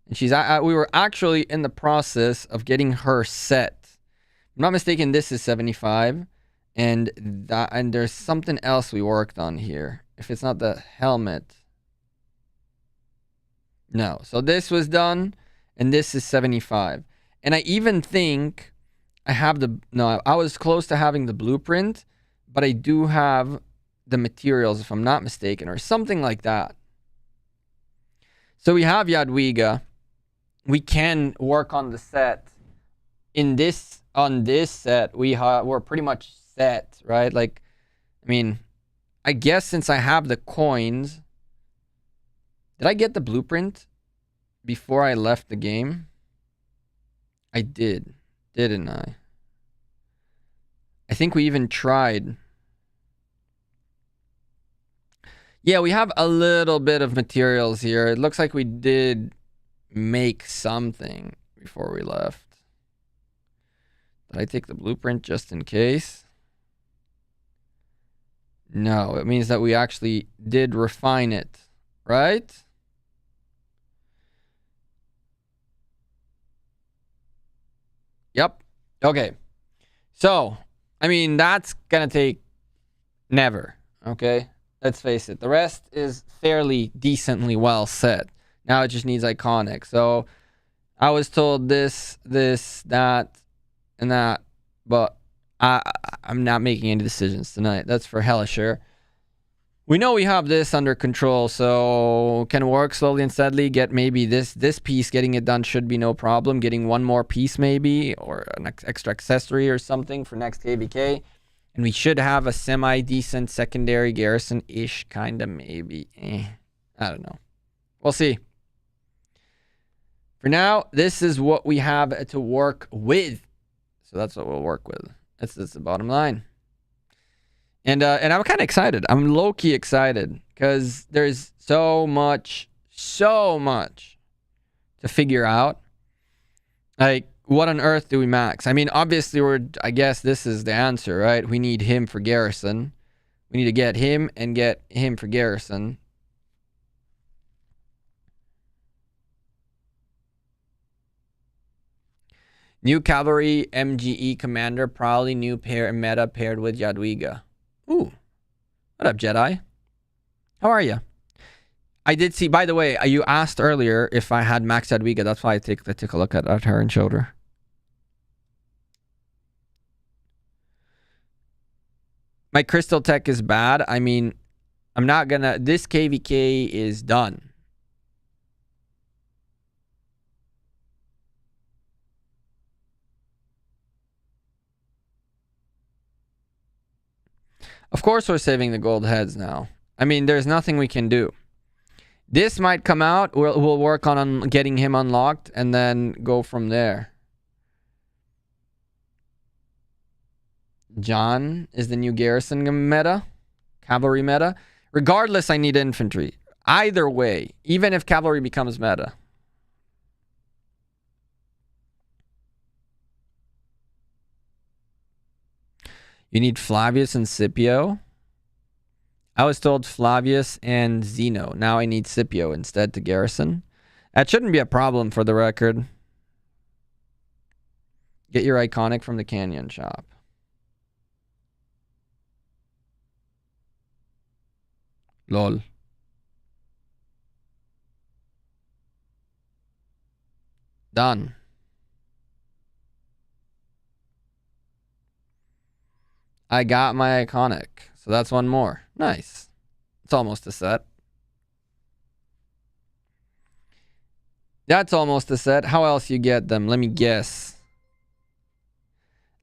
And she's we were actually in the process of getting her set. If I'm not mistaken, this is 75. And there's something else we worked on here. If it's not the helmet. No. So this was done. And this is 75. And I even think I have the... No, I was close to having the blueprint. But I do have the materials, if I'm not mistaken. Or something like that. So we have Jadwiga. We can work on the set. On this set, we're pretty much set, right? Like, I mean, I guess since I have the coins, did I get the blueprint before I left the game? I did, didn't I? I think we even tried. Yeah, we have a little bit of materials here. It looks like we did make something before we left. Did I take the blueprint just in case? No, it means that we actually did refine it, right? Yep. Okay. So, I mean, that's gonna take never, okay? Let's face it. The rest is fairly decently well set. Now it just needs iconic. So, I was told this, that, and that, but I'm not making any decisions tonight. That's for hella sure. We know we have this under control, so can work slowly and steadily. Get maybe this piece, getting it done should be no problem. Getting one more piece maybe, or an extra accessory or something for next KVK. And we should have a semi-decent secondary garrison-ish, kind of maybe. I don't know. We'll see. For now, this is what we have to work with. So that's what we'll work with. That's the bottom line. And I'm kind of excited. I'm low-key excited because there's so much to figure out. Like, what on earth do we max? I mean, obviously, I guess this is the answer, right? We need him for garrison. We need to get him and get him for garrison. New cavalry MGE commander, probably new meta paired with Jadwiga. Ooh. What up, Jedi? How are you? I did see, by the way, you asked earlier if I had Max Jadwiga. That's why I took a look at her and showed her. My crystal tech is bad. I mean, I'm not gonna... This KVK is done. Of course we're saving the gold heads now. I mean, there's nothing we can do. This might come out. We'll work on getting him unlocked and then go from there. John is the new garrison meta. Cavalry meta. Regardless, I need infantry. Either way, even if cavalry becomes meta. You need Flavius and Scipio. I was told Flavius and Zeno. Now I need Scipio instead to garrison. That shouldn't be a problem for the record. Get your iconic from the Canyon shop. Lol. Done. I got my iconic. So that's one more. Nice. It's almost a set. That's almost a set. How else you get them? Let me guess.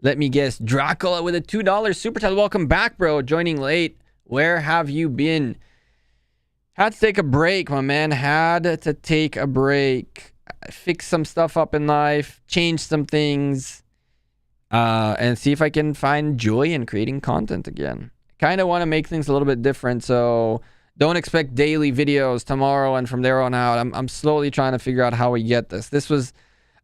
Let me guess. Dracula with a $2 super chat. Welcome back, bro. Joining late. Where have you been? Had to take a break, my man. Had to take a break. Fix some stuff up in life. Change some things. And see if I can find joy in creating content again. Kind of want to make things a little bit different, so don't expect daily videos tomorrow and from there on out. I'm slowly trying to figure out how we get this. This was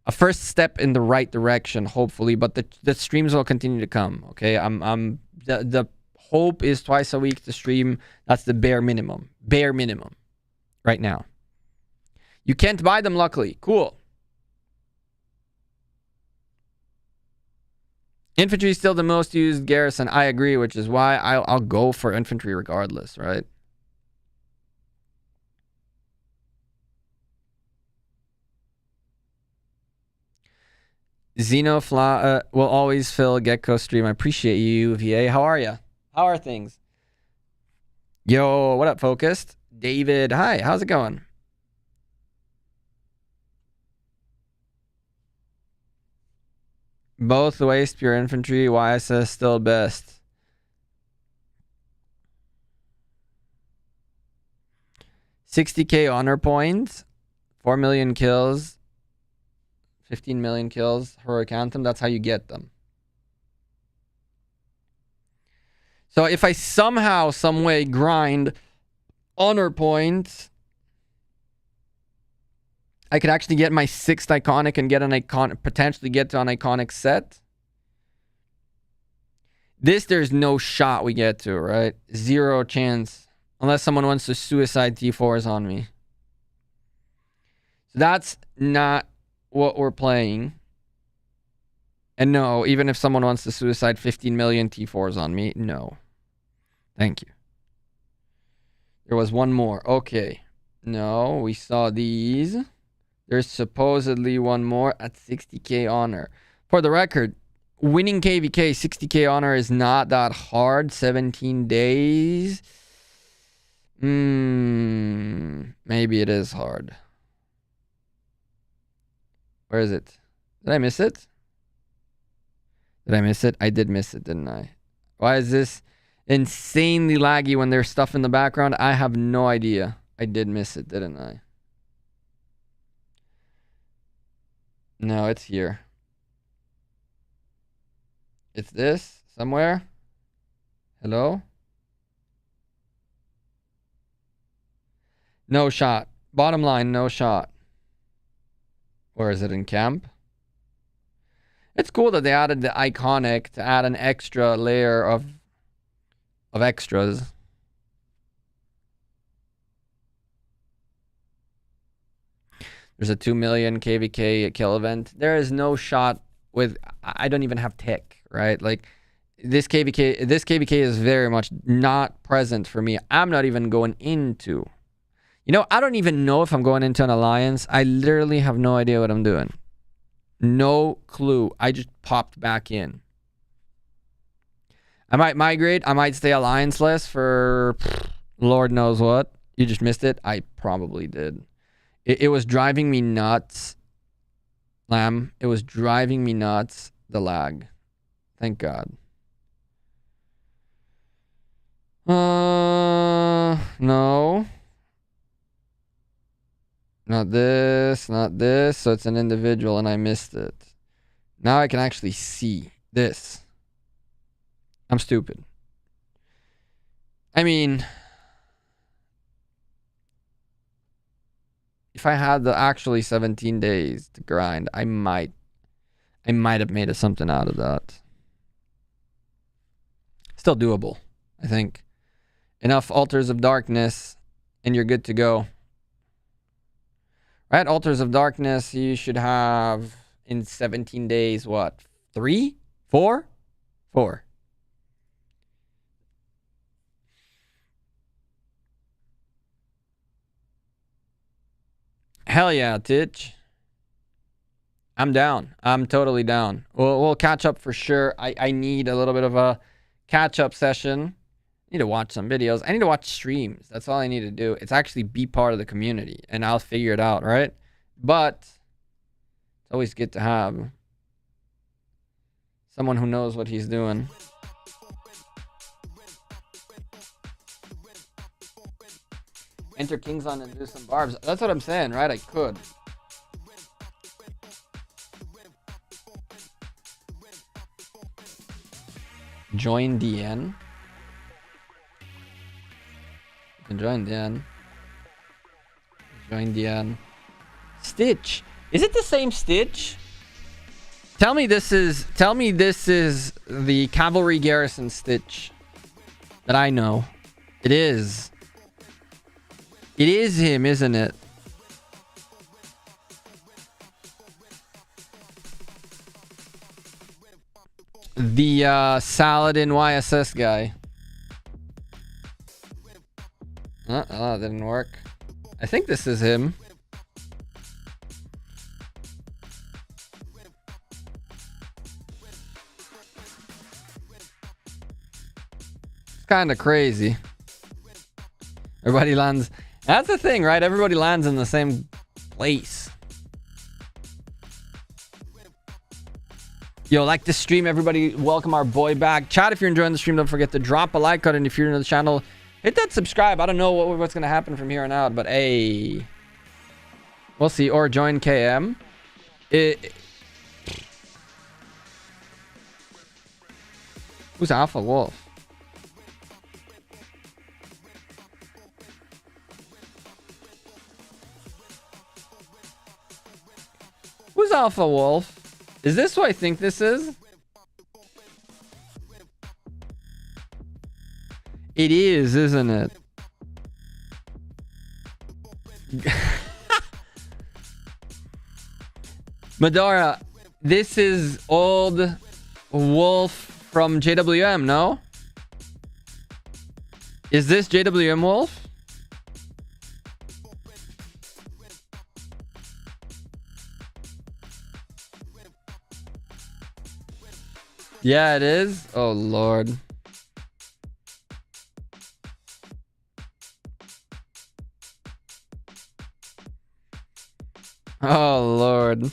a first step in the right direction, hopefully, but the streams will continue to come. Okay, the hope is twice a week to stream. That's the bare minimum. Bare minimum right now. You can't buy them, luckily. Cool. Infantry is still the most used garrison. I agree, which is why I'll go for infantry regardless, right? Xenofla will always fill Gekko stream. I appreciate you, VA. How are you? How are things? Yo, what up, Focused? David, hi. How's it going? Both waste pure infantry. YSS still best. $60K honor points. 4 million kills. 15 million kills. Heroic Anthem. That's how you get them. So if I somehow, some way grind honor points, I could actually get my 6th iconic and get an iconic, potentially get to an iconic set. This, there's no shot we get to, right? Zero chance. Unless someone wants to suicide T4s on me. So that's not what we're playing. And no, even if someone wants to suicide 15 million T4s on me, no. Thank you. There was one more. Okay. No, we saw these. There's supposedly one more at 60K honor. For the record, winning KVK 60K honor is not that hard. 17 days. Maybe it is hard. Where is it? Did I miss it? Did I miss it? I did miss it, didn't I? Why is this insanely laggy when there's stuff in the background? I have no idea. I did miss it, didn't I? No, it's here. It's this somewhere. Hello? No shot. Bottom line, no shot. Or is it in camp? It's cool that they added the iconic to add an extra layer of extras. There's a 2 million KVK kill event. There is no shot with... I don't even have tech, right? Like, this KVK is very much not present for me. I'm not even going into... You know, I don't even know if I'm going into an alliance. I literally have no idea what I'm doing. No clue. I just popped back in. I might migrate. I might stay alliance-less for Lord knows what. You just missed it? I probably did. It was driving me nuts. Lamb. It was driving me nuts. The lag. Thank God. No. Not this, not this. So it's an individual and I missed it. Now I can actually see this. I'm stupid. I mean, if I had the actually 17 days to grind, I might have made something out of that. Still doable, I think. Enough altars of darkness and you're good to go. Right? Altars of darkness, you should have in 17 days, what? 3? 4? 4. Hell yeah, Titch. I'm down. I'm totally down. We'll catch up for sure. I need a little bit of a catch-up session. I need to watch some videos. I need to watch streams. That's all I need to do. It's actually be part of the community, and I'll figure it out, right? But it's always good to have someone who knows what he's doing. Enter Kingsland and do some barbs. That's what I'm saying, right? I could. Join DN. You can join DN. Join DN. Stitch. Is it the same Stitch? Tell me this is the cavalry garrison Stitch that I know. It is. It is him, isn't it? The Saladin YSS guy. That didn't work. I think this is him. It's kind of crazy. Everybody lands. That's the thing, right? Everybody lands in the same place. Yo, like this stream, everybody. Welcome our boy back. Chat, if you're enjoying the stream, don't forget to drop a like button. If you're new to the channel, hit that subscribe. I don't know what's going to happen from here on out, but hey, we'll see. Or join KM. Who's Alpha Wolf? Who's Alpha Wolf? Is this who I think this is? It is, isn't it? Medora, this is old Wolf from JWM, no? Is this JWM Wolf? Yeah, it is. Oh, Lord. Oh, Lord.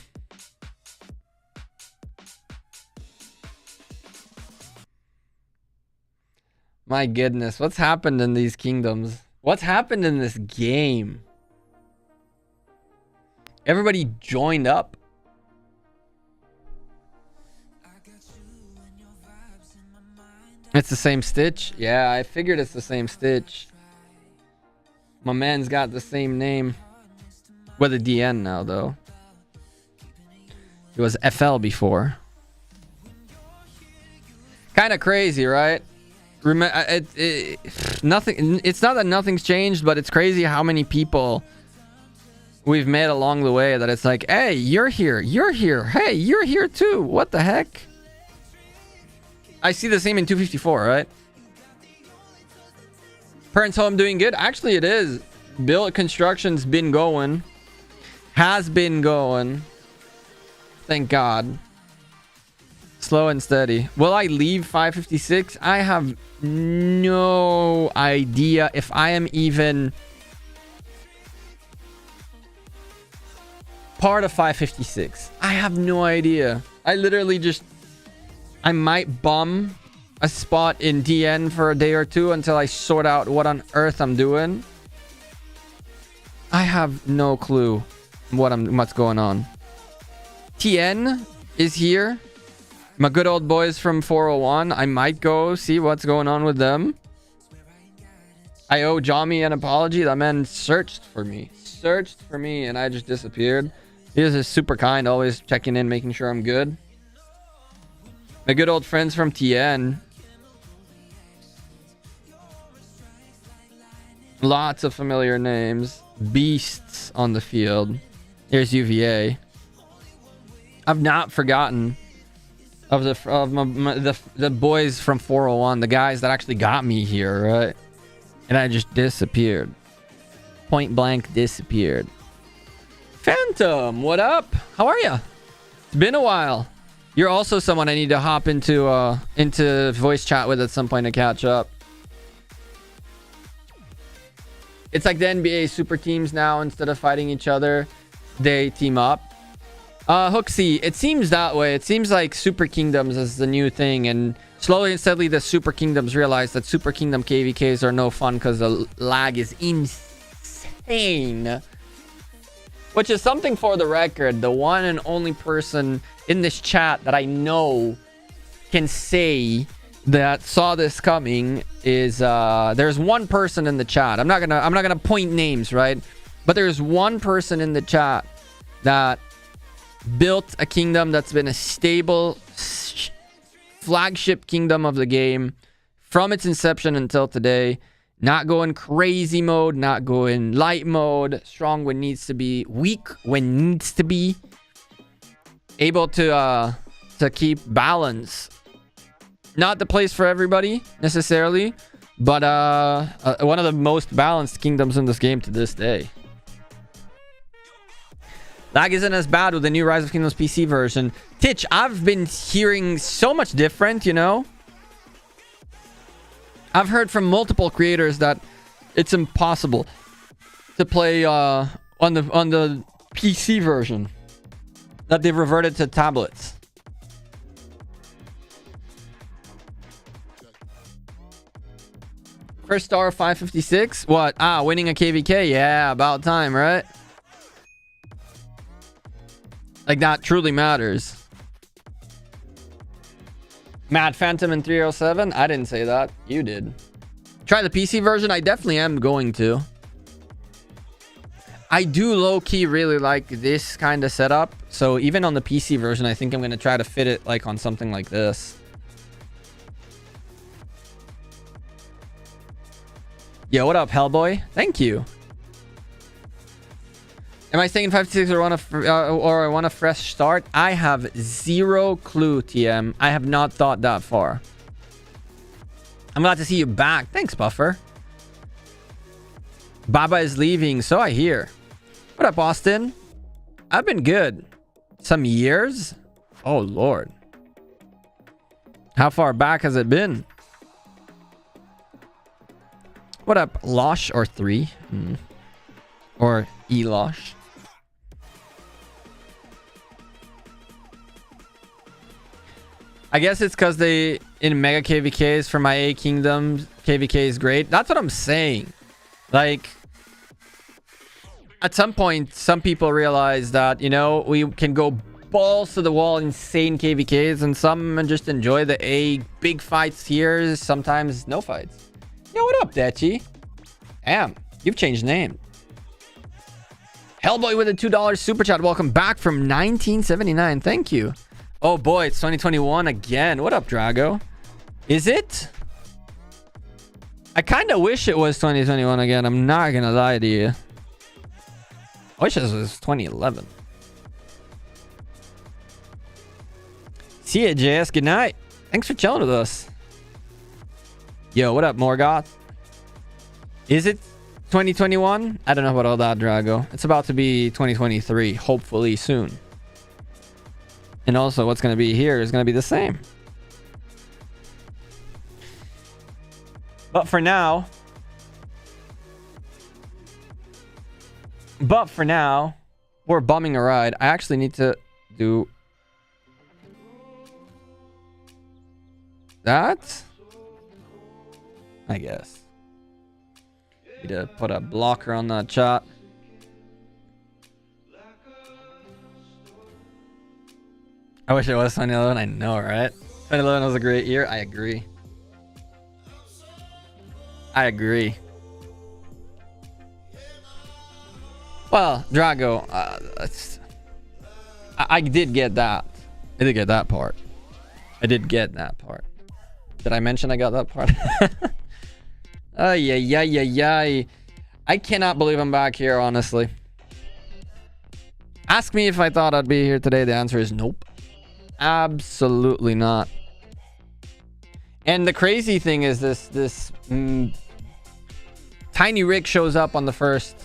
My goodness. What's happened in these kingdoms? What's happened in this game? Everybody joined up. It's the same Stitch? Yeah, I figured it's the same Stitch. My man's got the same name. With a DN now, though. It was FL before. Kind of crazy, right? Nothing. It's not that nothing's changed, but it's crazy how many people we've met along the way that it's like, hey, you're here. You're here. Hey, you're here too. What the heck? I see the same in 254, right? Parents' home doing good? Actually, it is. Build construction's been going. Has been going. Thank God. Slow and steady. Will I leave 556? I have no idea if I am even part of 556. I have no idea. I literally just... I might bum a spot in DN for a day or two until I sort out what on earth I'm doing. I have no clue what's going on. TN is here. My good old boys from 401. I might go see what's going on with them. I owe Jami an apology. That man searched for me, and I just disappeared. He was just super kind, always checking in, making sure I'm good. My good old friends from TN. Lots of familiar names. Beasts on the field. Here's UVA. I've not forgotten of the boys from 401, the guys that actually got me here, right? And I just disappeared. Point blank disappeared. Phantom, what up? How are you? It's been a while. You're also someone I need to hop into voice chat with at some point to catch up. It's like the NBA super teams now. Instead of fighting each other, they team up. Hooksy, it seems that way. It seems like Super Kingdoms is the new thing, and slowly and steadily the Super Kingdoms realize that Super Kingdom KVKs are no fun because the lag is insane. Which is something for the record. The one and only person in this chat that I know can say that saw this coming is there's one person in the chat. I'm not gonna point names, right? But there's one person in the chat that built a kingdom that's been a stable flagship kingdom of the game from its inception until today. Not going crazy mode, not going light mode, strong when needs to be, weak when needs to be, able to keep balance. Not the place for everybody necessarily, but one of the most balanced kingdoms in this game to this day. Lag isn't as bad with the new Rise of Kingdoms PC version. Titch, I've been hearing so much different, you know? I've heard from multiple creators that it's impossible to play on the PC version. That they've reverted to tablets. First star 556. What? Winning a KVK. Yeah, about time, right? Like, that truly matters. Mad Phantom in 307. I didn't say that. You did. Try the PC version. I definitely am going to. I do low-key really like this kind of setup. So even on the PC version, I think I'm going to try to fit it like on something like this. Yo, what up, Hellboy? Thank you. Am I staying in 5-6 or I want a fresh start? I have zero clue, TM. I have not thought that far. I'm glad to see you back. Thanks, Buffer. Baba is leaving, so I hear. What up, Austin? I've been good. Some years? Oh, Lord. How far back has it been? What up, Losh or 3? Or Elosh? I guess it's because they in Mega KVKs for my A Kingdom KVK is great. That's what I'm saying. Like, at some point, some people realize that, you know, we can go balls to the wall, insane KVKs, and some just enjoy the A big fights here. Sometimes no fights. Yo, what up, Dechi? Damn, you've changed name. Hellboy with a $2 super chat. Welcome back from 1979. Thank you. Oh boy, it's 2021 again. What up, Drago? Is it? I kind of wish it was 2021 again. I'm not gonna lie to you. I wish it was 2011. See ya, JS. Good night. Thanks for chilling with us. Yo, what up, Morgoth? Is it 2021? I don't know about all that, Drago. It's about to be 2023, hopefully soon. And also, what's going to be here is going to be the same. But for now, we're bumming a ride. I actually need to do... that. I guess. Need to put a blocker on that chat. I wish it was 2011. I know, right? 2011 was a great year. I agree. I agree. Well, Drago, I did get that. I did get that part. I did get that part. Did I mention I got that part? Ay. I cannot believe I'm back here, honestly. Ask me if I thought I'd be here today. The answer is nope. Absolutely not. And the crazy thing is this tiny Rick shows up on the first,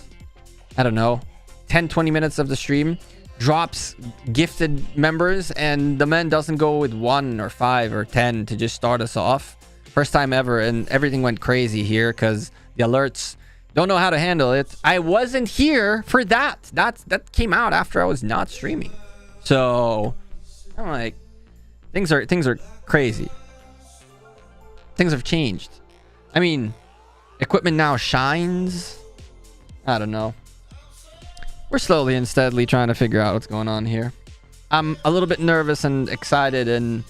I don't know, 10-20 minutes of the stream, drops gifted members, and the man doesn't go with 1 or 5 or 10 to just start us off. First time ever, and everything went crazy here because the alerts don't know how to handle it. I wasn't here for that. That came out after I was not streaming. So I'm like, things are crazy. Things have changed. I mean, equipment now shines. I don't know. We're slowly and steadily trying to figure out what's going on here. I'm a little bit nervous and excited, and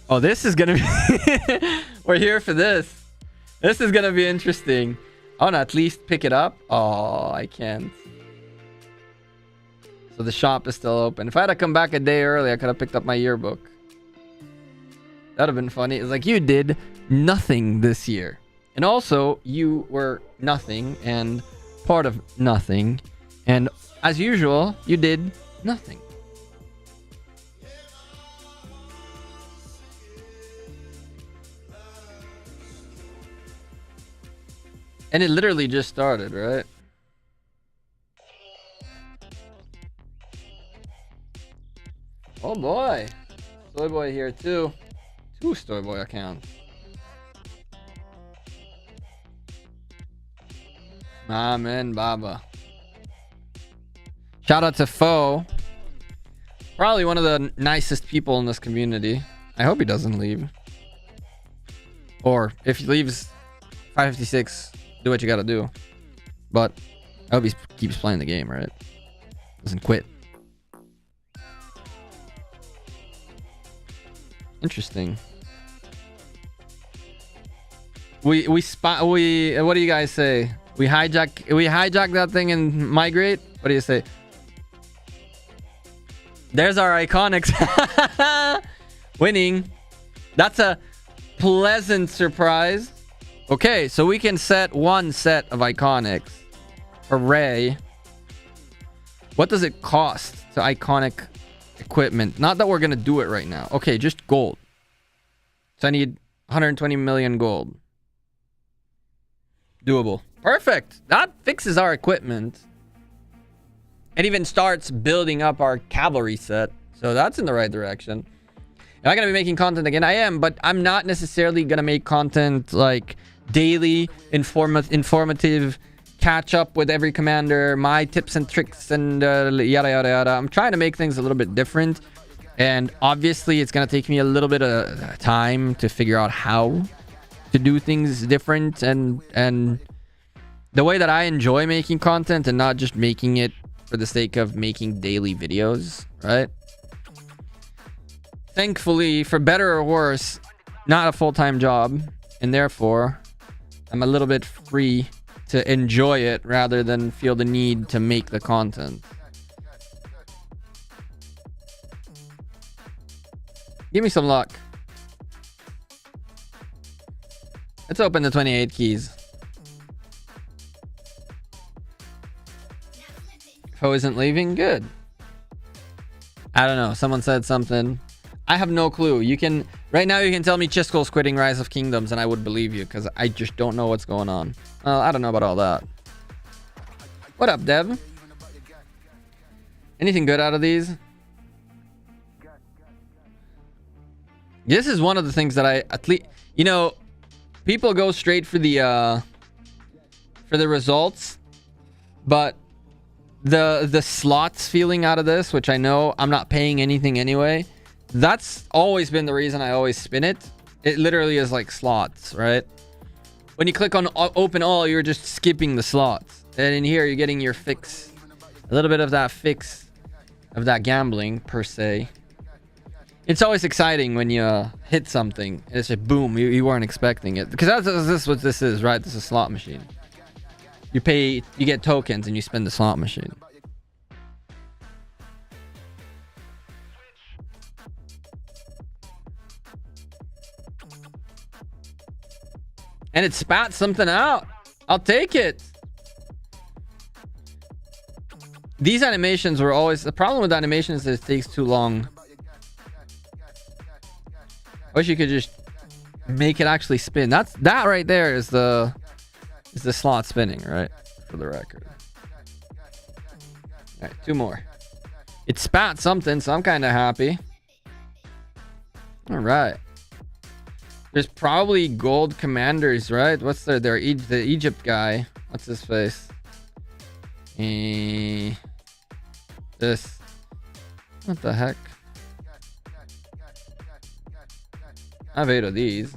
oh, this is gonna be we're here for this. This is gonna be interesting. I wanna at least pick it up. Oh, I can't. So the shop is still open. If I had to come back a day early, I could have picked up my yearbook. That'd have been funny. It's like, you did nothing this year, and also you were nothing and part of nothing, and as usual, you did nothing. And it literally just started, right? Oh boy. Soy boy here too. 2 soy boy accounts. Amen, Baba. Shout out to Foe. Probably one of the nicest people in this community. I hope he doesn't leave. Or if he leaves 556, do what you gotta do. But I hope he keeps playing the game, right? Doesn't quit. Interesting. What do you guys say? We hijack that thing and migrate? What do you say? There's our iconics. Winning. That's a pleasant surprise. Okay, so we can set 1 set of iconics. Hooray. What does it cost to iconic equipment? Not that we're gonna do it right now. Okay, just gold. So I need 120 million gold. Doable. Perfect. That fixes our equipment. It even starts building up our cavalry set. So that's in the right direction. Am I going to be making content again? I am, but I'm not necessarily going to make content like daily, informative, catch up with every commander, my tips and tricks, and yada, yada, yada. I'm trying to make things a little bit different. And obviously, it's going to take me a little bit of time to figure out how to do things different, and the way that I enjoy making content and not just making it for the sake of making daily videos, right? Thankfully, for better or worse, not a full-time job, and therefore I'm a little bit free to enjoy it rather than feel the need to make the content. Give me some luck. Let's open the 28 keys. Foe isn't leaving? Good. I don't know. Someone said something. I have no clue. You can... Right now you can tell me Chisgule's quitting Rise of Kingdoms and I would believe you, because I just don't know what's going on. I don't know about all that. What up, Dev? Anything good out of these? This is one of the things that I... At least... You know... People go straight for the results, but the slots feeling out of this, which I know I'm not paying anything anyway, That's always been the reason I always spin it. It literally is like slots, right? When you click on open all, you're just skipping the slots. And in here, you're getting your fix. A little bit of that fix of that gambling, per se. It's always exciting when you hit something. It's just boom, you weren't expecting it. Because that's what this is, right? This is a slot machine. You pay, you get tokens and you spend the slot machine. And it spat something out. I'll take it. These animations were always... The problem with animations is it takes too long. I wish you could just make it actually spin. That right there is the slot spinning, right? For the record. All right, 2 more. It spat something, so I'm kind of happy. All right. There's probably gold commanders, right? What's the Egypt guy? What's his face? This. What the heck? I have 8 of these.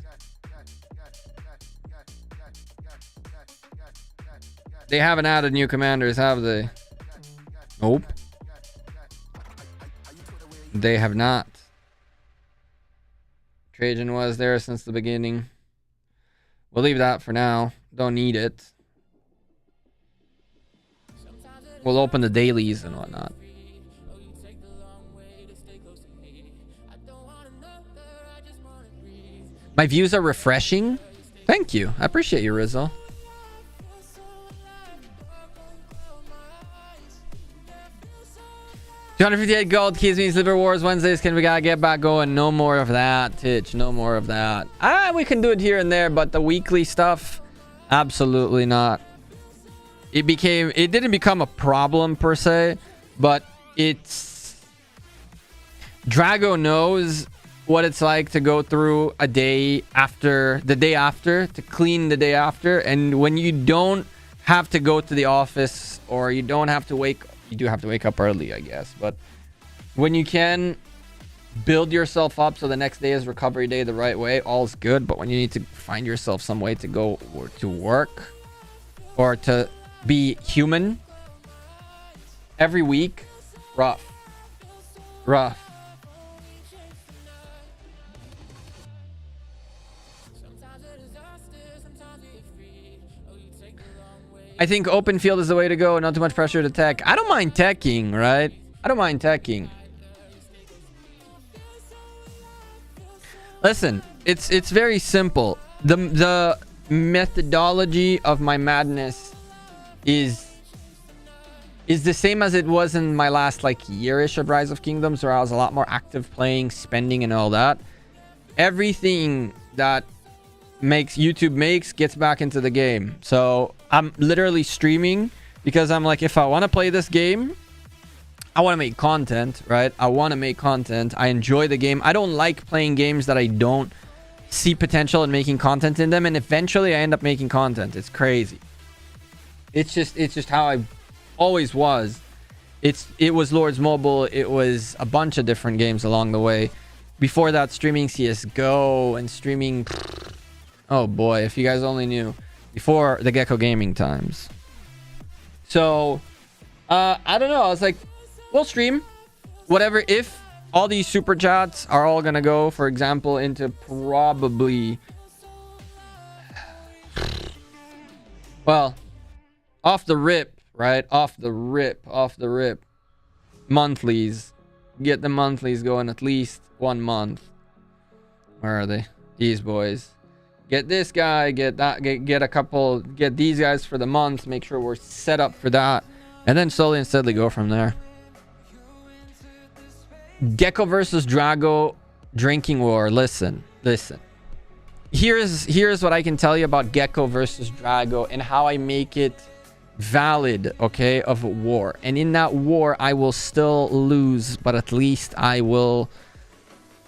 They haven't added new commanders, have they? Nope. They have not. Trajan was there since the beginning. We'll leave that for now. Don't need it. We'll open the dailies and whatnot. My views are refreshing. Thank you. I appreciate you, Rizzo. $258 gold. Keys means Liver Wars Wednesdays. Can we gotta get back going? No more of that, Titch. No more of that. We can do it here and there, but the weekly stuff, absolutely not. It didn't become a problem per se, but it's... Drago knows what it's like to go through the day after, to clean the day after. And when you don't have to go to the office, or you don't have to you do have to wake up early, I guess. But when you can build yourself up so the next day is recovery day the right way, all's good. But when you need to find yourself some way to go or to work or to be human every week, rough. I think open field is the way to go. Not too much pressure to tech. I don't mind teching, right? I don't mind teching. Listen, it's very simple. The methodology of my madness is the same as it was in my last like year-ish of Rise of Kingdoms, where I was a lot more active playing, spending, and all that. Everything that YouTube gets back into the game. So I'm literally streaming because I'm like, if I want to play this game, I want to make content, right? I want to make content. I enjoy the game. I don't like playing games that I don't see potential in making content in them, and eventually I end up making content. It's crazy. It's just how I always was. It was Lords Mobile. It was a bunch of different games along the way. Before that, streaming CSGO and streaming... Oh boy, if you guys only knew. Before the Gekko gaming times. So, I don't know. I was like, we'll stream. Whatever. If all these super chats are all going to go, for example, into probably... Well, off the rip, right? Off the rip. Monthlies. Get the monthlies going at least 1 month. Where are they? These boys. Get this guy, get that, get a couple, get these guys for the month, make sure we're set up for that, and then slowly and steadily go from there. Gekko versus Drago drinking war. Listen. Here's what I can tell you about Gekko versus Drago and how I make it valid, okay, of a war. And in that war, I will still lose, but at least I will...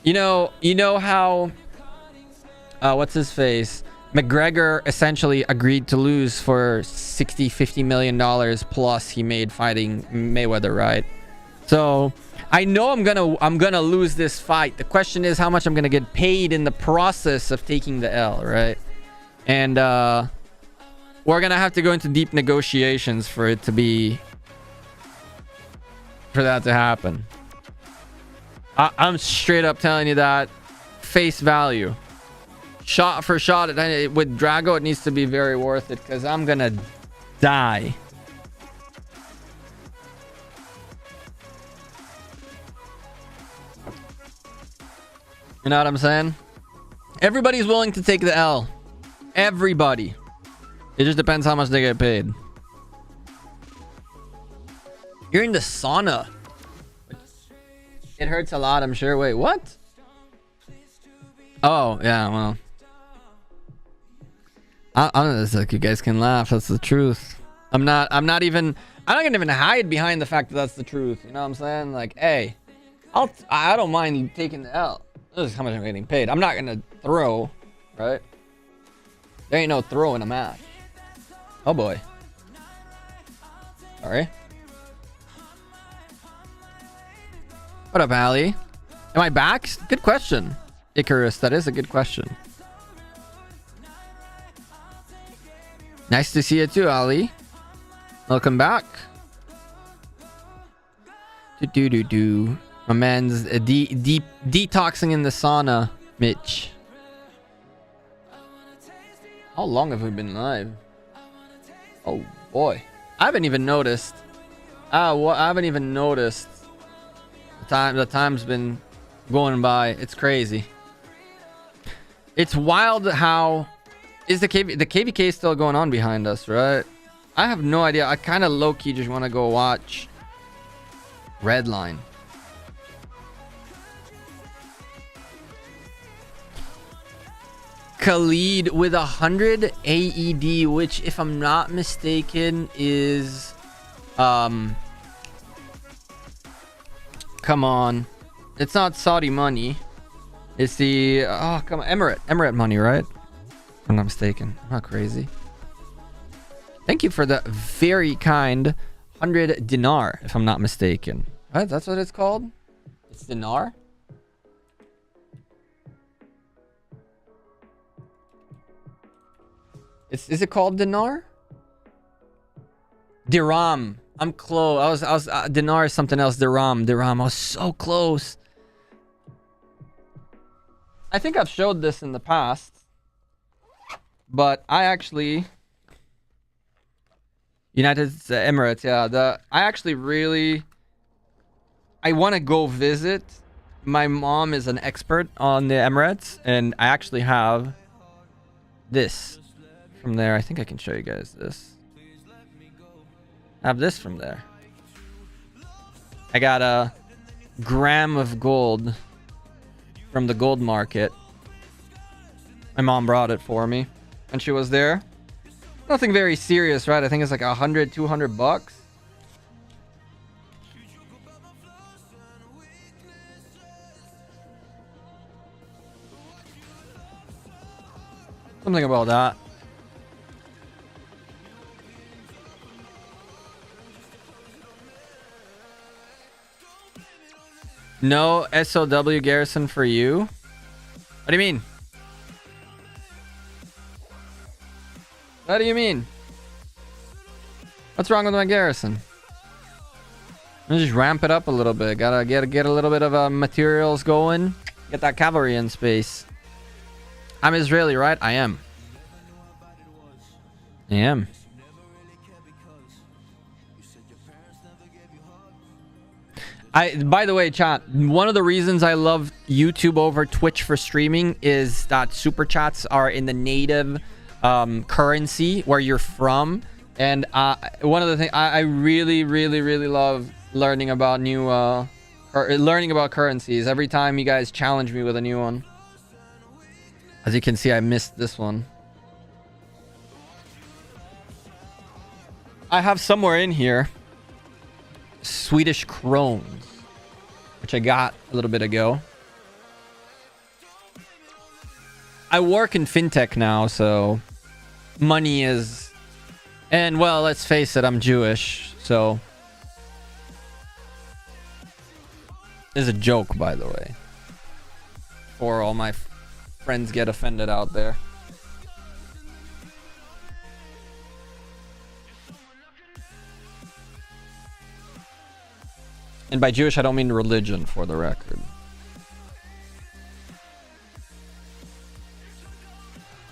You know how... what's his face? McGregor essentially agreed to lose for $50 million plus he made fighting Mayweather, right? So I know I'm gonna lose this fight. The question is how much I'm gonna get paid in the process of taking the L, right? And we're gonna have to go into deep negotiations for that to happen. I'm straight up telling you that, face value, shot for shot. With Drago, it needs to be very worth it because I'm gonna die. You know what I'm saying? Everybody's willing to take the L. Everybody. It just depends how much they get paid. You're in the sauna. It hurts a lot, I'm sure. Wait, what? Oh, yeah, well. I don't know. It's like you guys can laugh. That's the truth. I'm not even hide behind the fact that that's the truth. You know what I'm saying? Like, hey, I don't mind taking the L. This is how much I'm getting paid. I'm not gonna throw, right? There ain't no throw in a match. Oh boy. Sorry. What up, Ali? Am I back? Good question. Icarus, that is a good question. Nice to see you too, Ali. Welcome back. My man's detoxing in the sauna, Mitch. How long have we been live? Oh boy, I haven't even noticed. I haven't even noticed. The time's been going by. It's crazy. It's wild how is the KVK still going on behind us, right? I have no idea. I kind of low-key just want to go watch Redline. Khalid with 100 AED, which if I'm not mistaken is come on, it's not Saudi money, it's the come on, Emirate money, right? If I'm not mistaken. I'm not crazy. Thank you for the very kind 100 dinar, if I'm not mistaken. Right? That's what it's called? It's dinar? Is it called dinar? Dirham. I'm close. I was dinar is something else. Dirham. I was so close. I think I've showed this in the past, but I actually United Emirates. Yeah, I actually really want to go visit. My mom is an expert on the Emirates, and I actually have this from there. I think I can show you guys this. I have this from there. I got a gram of gold from the gold market. My mom brought it for me and she was there. Nothing very serious, right? I think it's like 100, 200 bucks. Something about that. No SOW garrison for you? What do you mean? What do you mean? What's wrong with my garrison? Let's just ramp it up a little bit. Gotta get a little bit of materials going. Get that cavalry in space. I'm Israeli, right? I am. I am. By the way, chat, one of the reasons I love YouTube over Twitch for streaming is that super chats are in the native currency where you're from. And one of the things I really love learning about learning about currencies every time you guys challenge me with a new one. As you can see, I missed this one. I have somewhere in here Swedish krones, which I got a little bit ago. I work in fintech now, so money is, and well, let's face it, I'm Jewish, so is a joke, by the way. For all my friends get offended out there. And by Jewish, I don't mean religion, for the record.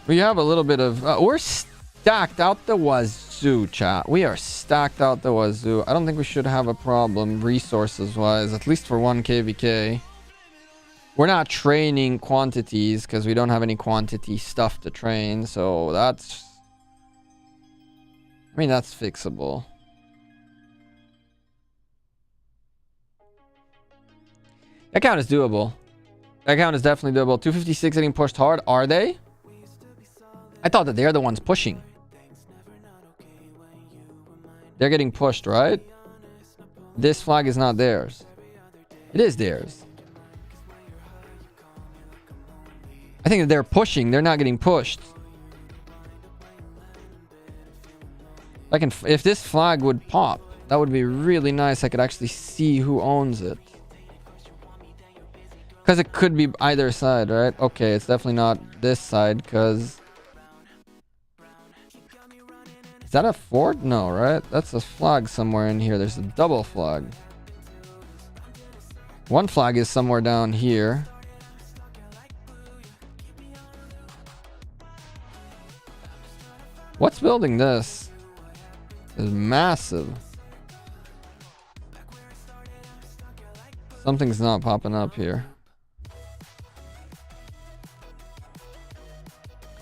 We have a little bit of... we're stacked out the wazoo, chat. We are stacked out the wazoo. I don't think we should have a problem resources-wise, at least for 1 KVK. We're not training quantities because we don't have any quantity stuff to train. So that's... I mean, that's fixable. That count is doable. That count is definitely doable. 256 getting pushed hard. Are they? I thought that they're the ones pushing. They're getting pushed, right? This flag is not theirs. It is theirs. I think that they're pushing. They're not getting pushed. If this flag would pop, that would be really nice. I could actually see who owns it. Because it could be either side, right? Okay, it's definitely not this side because... Is that a fort? No, right? That's a flag somewhere in here. There's a double flag. One flag is somewhere down here. What's building this? It's massive. Something's not popping up here.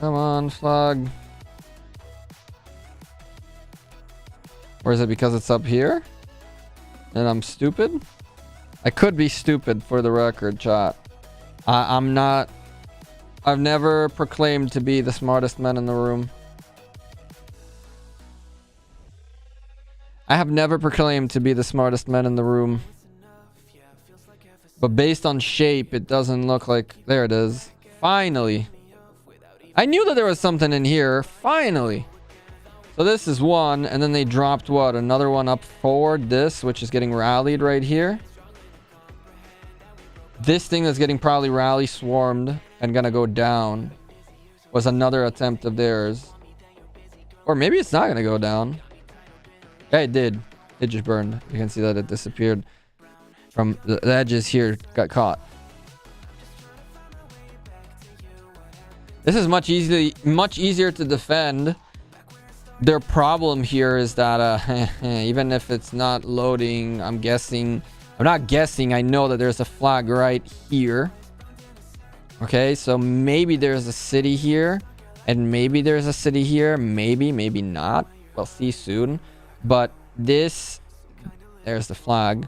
Come on, flag. Or is it because it's up here? And I'm stupid? I could be stupid, for the record, chat. I'm not... I've never proclaimed to be the smartest man in the room. I have never proclaimed to be the smartest man in the room. But based on shape, it doesn't look like... There it is. Finally. I knew that there was something in here. Finally. So this is one, and then they dropped what? Another one up forward. This, which is getting rallied right here. This thing that's getting probably rally swarmed and gonna go down was another attempt of theirs. Or maybe it's not gonna go down. Yeah, it did. It just burned. You can see that it disappeared from the edges here. Got caught. This is much easier to defend. Their problem here is that even if it's not loading, I'm not guessing, I know that there's a flag right here. Okay, so maybe there's a city here, and maybe there's a city here. Maybe not. We'll see soon. But this, there's the flag.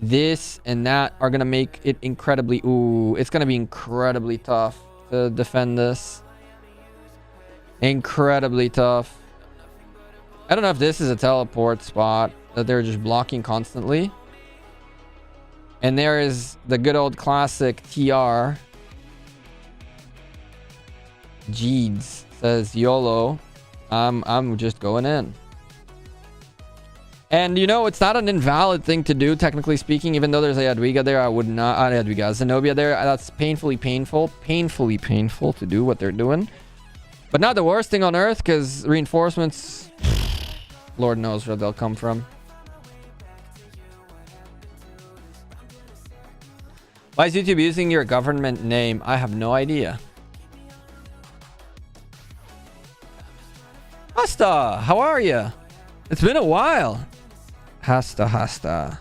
This and that are gonna make it incredibly... Ooh, it's gonna be incredibly tough to defend this. Incredibly tough. I don't know if this is a teleport spot that they're just blocking constantly. And there is the good old classic TR. Jeeds says YOLO. I'm just going in. And you know, it's not an invalid thing to do, technically speaking. Even though there's a Jadwiga there, I would not... Jadwiga, Zenobia there. That's painfully painful to do what they're doing. But not the worst thing on earth, because reinforcements... Lord knows where they'll come from. Why is YouTube using your government name? I have no idea. Hasta, how are you? It's been a while. Hasta.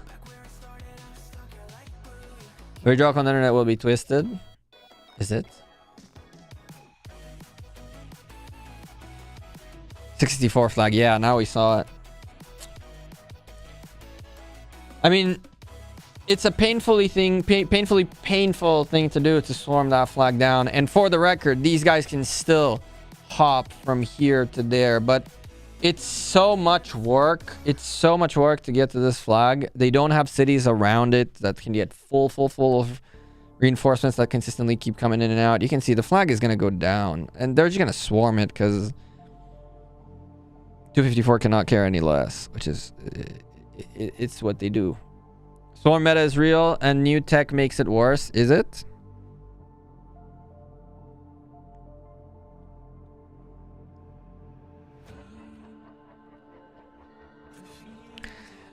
Your joke on the internet will be twisted. Is it? 64 flag. Yeah, now we saw it. I mean, it's a painful thing to do to swarm that flag down. And for the record, these guys can still hop from here to there, but it's so much work. It's so much work to get to this flag. They don't have cities around it that can get full of reinforcements that consistently keep coming in and out. You can see the flag is going to go down, and they're just going to swarm it because 254 cannot care any less, which is it's what they do. Swarm meta is real and new tech makes it worse. Is it?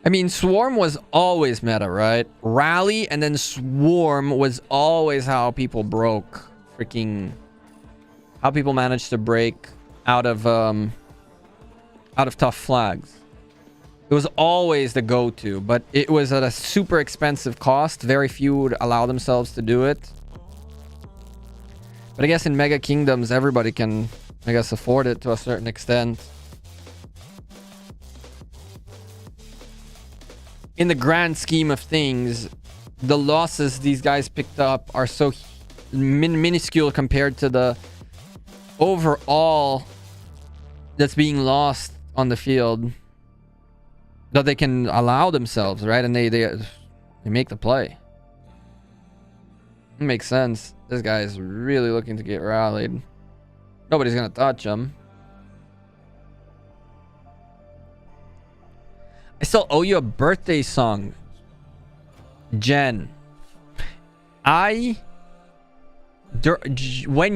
I mean, Swarm was always meta, right? Rally and then Swarm was always how people broke. Freaking... How people managed to break out of tough flags. It was always the go-to, but it was at a super expensive cost. Very few would allow themselves to do it. But I guess in Mega Kingdoms, everybody can, I guess, afford it to a certain extent. In the grand scheme of things, the losses these guys picked up are so minuscule compared to the overall that's being lost on the field that they can allow themselves, right? And they make the play. It makes sense. This guy is really looking to get rallied. Nobody's gonna touch him. I still owe you a birthday song, Jen. When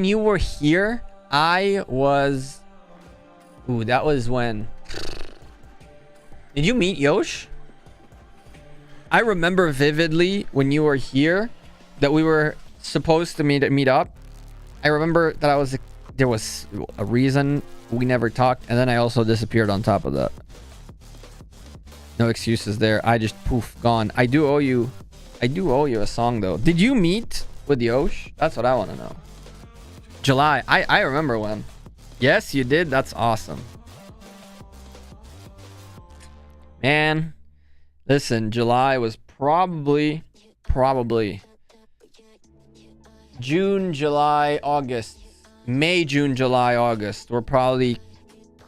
you were here, I was... Ooh, that was when... Did you meet Yosh? I remember vividly when you were here that we were supposed to meet up. I remember that there was a reason we never talked, and then I also disappeared on top of that. No excuses there. I just poof gone. I do owe you a song though. Did you meet with Yosh? That's what I want to know. July. I remember when. Yes, you did. That's awesome. Man, listen, July was probably June, July, August. May, June, July, August were probably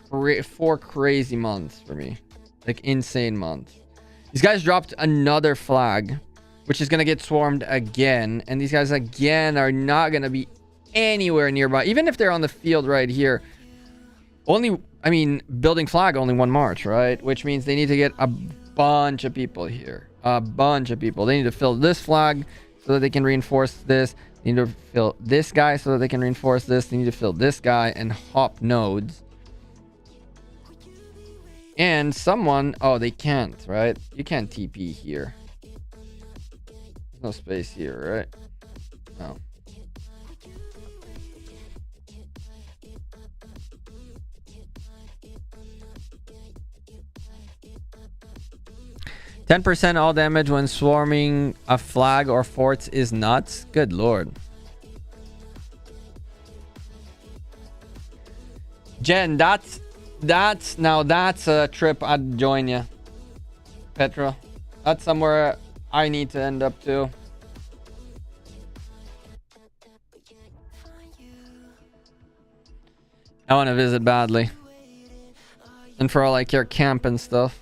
4 crazy months for me. Like insane months. These guys dropped another flag, which is going to get swarmed again. And these guys again are not going to be anywhere nearby. Even if they're on the field right here. Building flag only 1 March, right? Which means they need to get a bunch of people here. A bunch of people. They need to fill this flag so that they can reinforce this. They need to fill this guy so that they can reinforce this. They need to fill this guy and hop nodes. And someone... Oh, they can't, right? You can't TP here. There's no space here, right? No. %, all damage when swarming a flag or forts is nuts. Good lord. Jen, that's a trip I'd join you. Petra. That's somewhere I need to end up too. I want to visit badly. And for all I care, camp and stuff.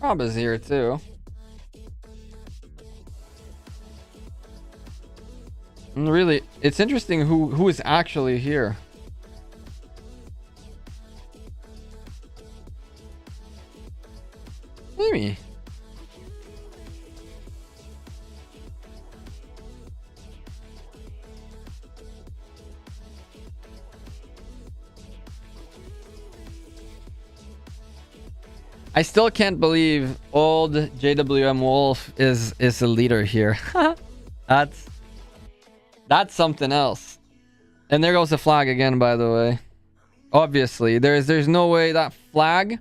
Rob is here too. And really, it's interesting who is actually here. Amy. I still can't believe old JWM Wolf is a leader here. That's something else. And there goes the flag again, by the way. Obviously, there's no way that flag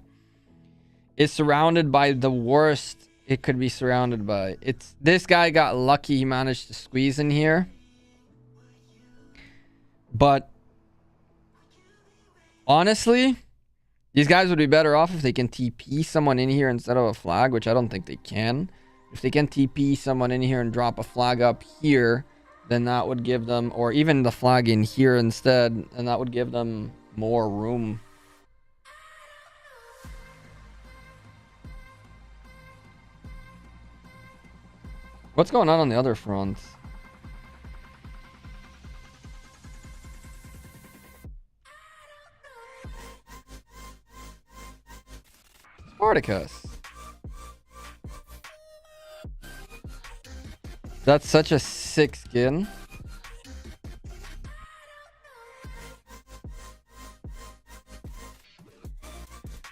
is surrounded by the worst it could be surrounded by. This guy got lucky he managed to squeeze in here. But honestly, These guys would be better off if they can TP someone in here instead of a flag, which I don't think they can. If they can TP someone in here and drop a flag up here, then that would give them, or even the flag in here instead, and that would give them more room. What's going on the other front? Spartacus. That's such a sick skin.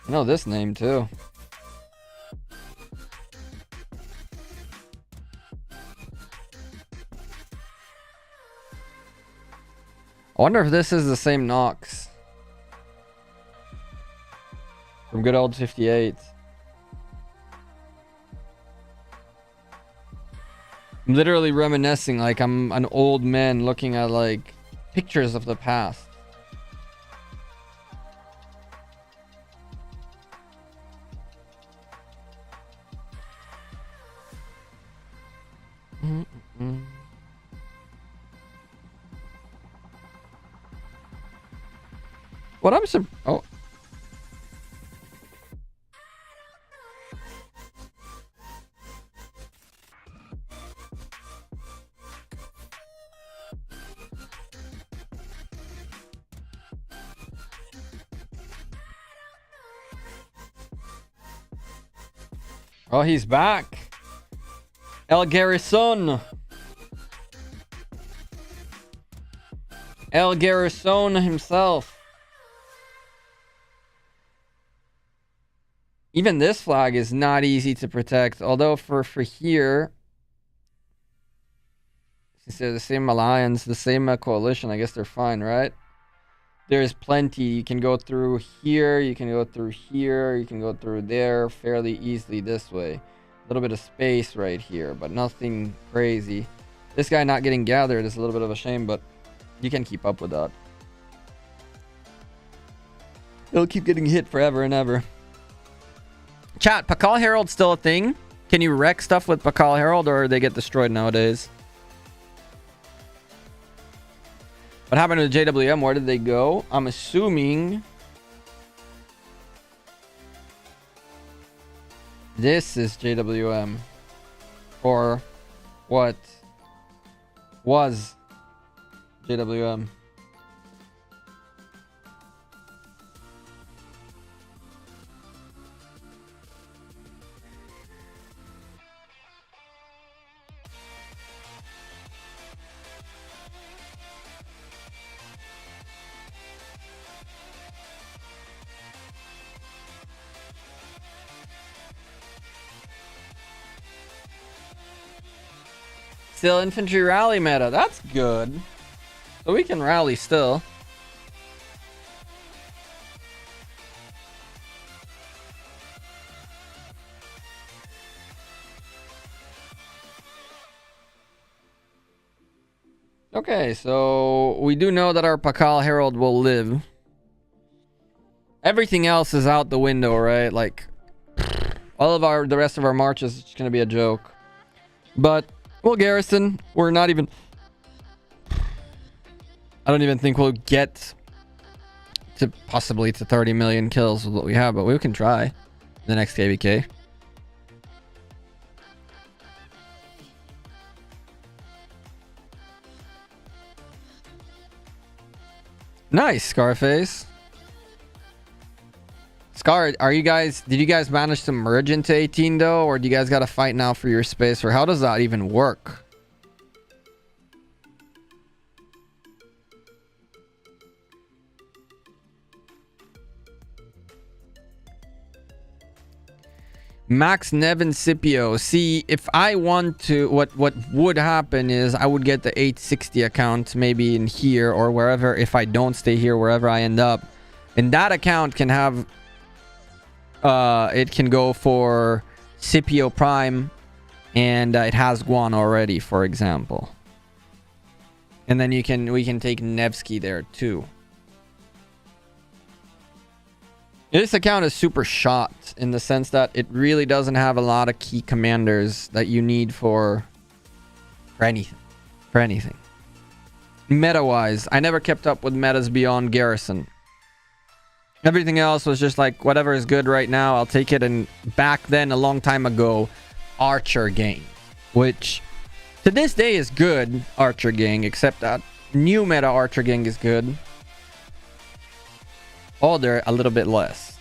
I know this name too. I wonder if this is the same Nox from good old 58. I'm literally reminiscing like I'm an old man looking at like pictures of the past. What I'm oh. Oh, he's back. El Garrison. El Garrison himself. Even this flag is not easy to protect. Although for here, since they're the same alliance, the same coalition, I guess they're fine, right? There's plenty. You can go through here, you can go through here, you can go through there fairly easily this way. A little bit of space right here, but nothing crazy. This guy not getting gathered is a little bit of a shame, but you can keep up with that. He'll keep getting hit forever and ever. Chat, Pakal Herald still a thing? Can you wreck stuff with Pakal Herald, or they get destroyed nowadays? What happened to the JWM? Where did they go? I'm assuming this is JWM, or what was JWM. Still infantry rally meta. That's good. So we can rally still. Okay, so we do know that our Pakal Herald will live. Everything else is out the window, right? Like all of the rest of our marches is just gonna be a joke. But we'll garrison. We're not even... I don't even think we'll get to possibly to 30 million kills with what we have, but we can try the next KVK. Nice, Scarface. Scar, are you guys... Did you guys manage to merge into 18 though? Or do you guys got to fight now for your space? Or how does that even work? Max Nevin Scipio. See, if I want to... What would happen is I would get the 860 account maybe in here or wherever. If I don't stay here, wherever I end up. And that account can have... it can go for Scipio Prime, and it has Guan already, for example. And then we can take Nevsky there too. This account is super shot in the sense that it really doesn't have a lot of key commanders that you need for anything. For anything. Meta-wise, I never kept up with metas beyond Garrison. Everything else was just like, whatever is good right now, I'll take it. And back then, a long time ago, Archer Gang, which to this day is good, Archer Gang, except that new meta Archer Gang is good. Older, a little bit less.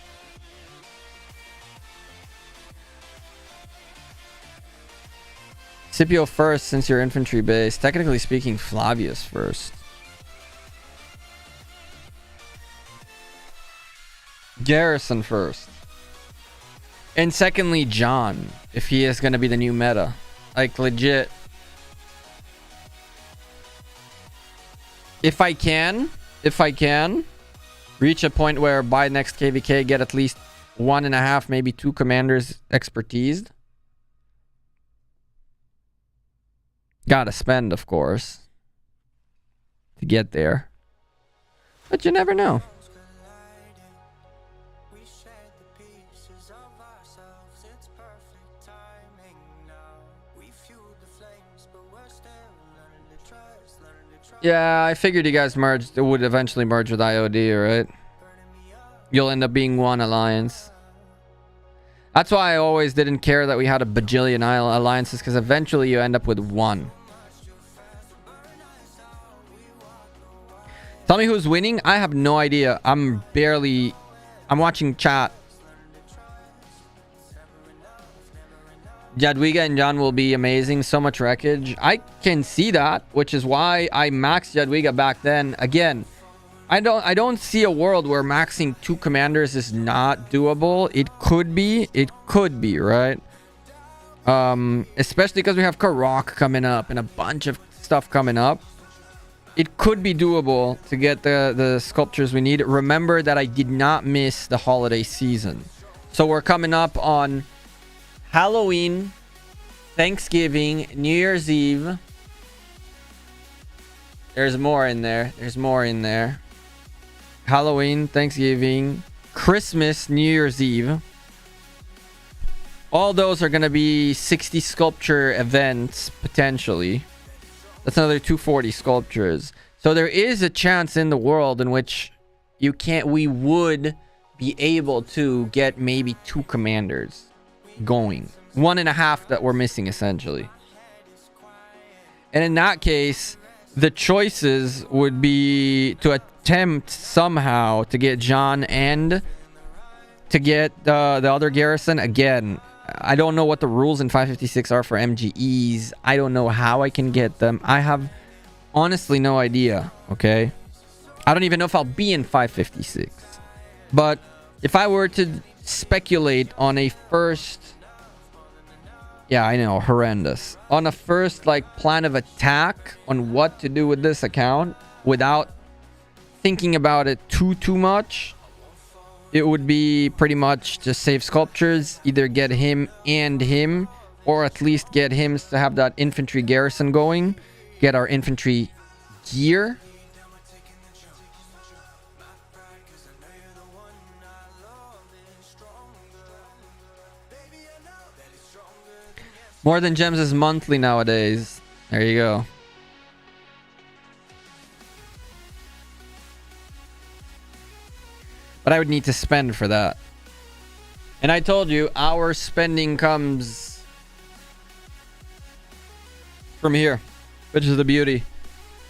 Scipio first since your infantry base. Technically speaking, Flavius first. Garrison first. And secondly, John, if he is going to be the new meta. Like, legit. If I can reach a point where by next KVK get at least 1.5, maybe 2 commanders expertised. Gotta spend, of course, to get there. But you never know. Yeah, I figured you guys would eventually merge with IOD, right? You'll end up being one alliance. That's why I always didn't care that we had a bajillion alliances, because eventually you end up with one. Tell me who's winning. I have no idea. I'm watching chat. Jadwiga and John will be amazing. So much wreckage. I can see that, which is why I maxed Jadwiga back then. Again, I don't see a world where maxing 2 commanders is not doable. It could be, right? Especially because we have Karok coming up and a bunch of stuff coming up. It could be doable to get the sculptures we need. Remember that I did not miss the holiday season. So we're coming up on Halloween, Thanksgiving, New Year's Eve. There's more in there. Halloween, Thanksgiving, Christmas, New Year's Eve. All those are going to be 60 sculpture events, potentially. That's another 240 sculptures. So there is a chance in the world in which we would be able to get maybe 2 commanders going. 1.5 that we're missing, essentially. And in that case, the choices would be to attempt somehow to get John and to get the other garrison. Again, I don't know what the rules in 556 are for MGEs. I don't know how I can get them. I have honestly no idea, okay? I don't even know if I'll be in 556. But if I were to speculate on a first... Yeah, I know, horrendous. On a first, like, plan of attack on what to do with this account without thinking about it too much, it would be pretty much just save sculptures, either get him and him, or at least get him to have that infantry garrison going, get our infantry gear. More Than Gems is monthly nowadays. There you go. But I would need to spend for that. And I told you, our spending comes from here, which is the beauty.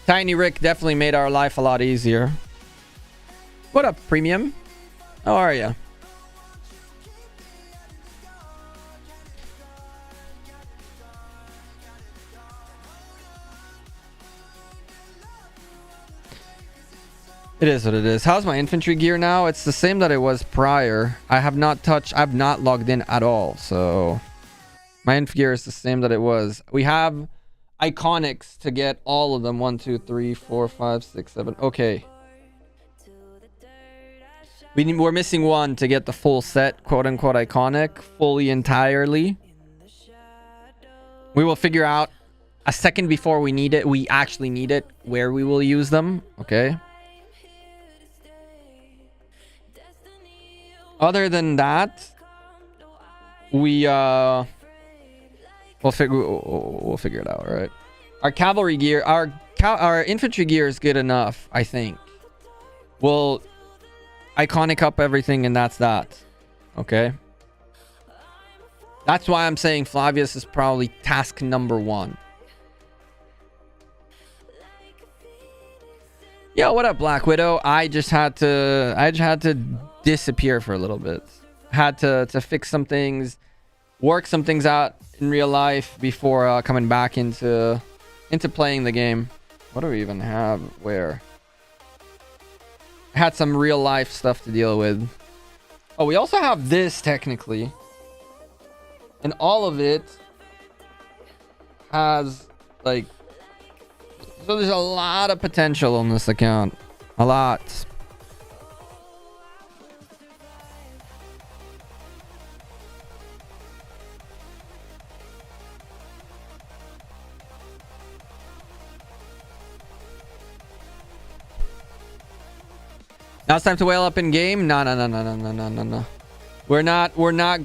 Tiny Rick definitely made our life a lot easier. What up, Premium? How are you? It is what it is. How's my infantry gear now? It's the same that it was prior. I've not logged in at all. So my inf gear is the same that it was. We have iconics to get all of them. 1, 2, 3, 4, 5, 6, 7. Okay. We're missing one to get the full set, quote unquote iconic, fully entirely. We will figure out a second before we need it. We actually need it, where we will use them. Okay. Other than that, we'll figure it out, right? Our cavalry gear, our infantry gear is good enough, I think. We'll iconic up everything, and that's that. Okay. That's why I'm saying Flavius is probably task number 1. Yo, what up, Black Widow? I just had to disappear for a little bit. Had to fix some things, work some things out in real life before coming back into playing the game. What do we even have? Where? Had some real life stuff to deal with. Oh, we also have this technically. And all of it has like, so there's a lot of potential on this account. A lot. Now it's time to whale up in game. No. We're not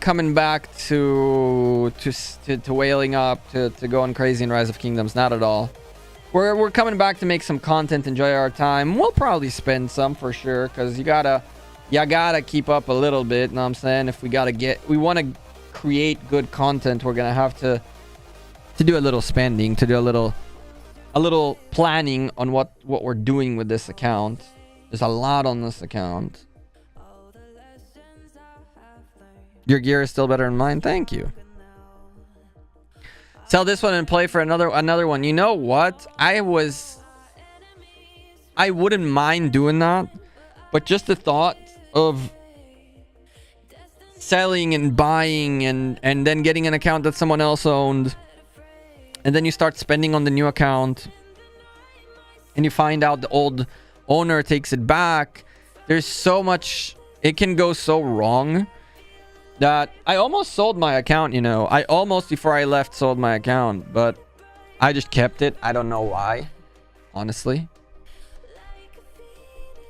coming back to whaling up, to going crazy in Rise of Kingdoms. Not at all. We're coming back to make some content, enjoy our time. We'll probably spend some for sure, because you gotta keep up a little bit. You know what I'm saying? If we want to create good content, we're gonna have to do a little spending, to do a little planning on what we're doing with this account. There's a lot on this account. Your gear is still better than mine. Thank you. Sell this one and play for another one. You know what? I wouldn't mind doing that, but just the thought of selling and buying and then getting an account that someone else owned, and then you start spending on the new account, and you find out the old owner takes it back. There's so much, it can go so wrong that I almost sold my account, you know. I almost, before I left, sold my account, but I just kept it. I don't know why, honestly.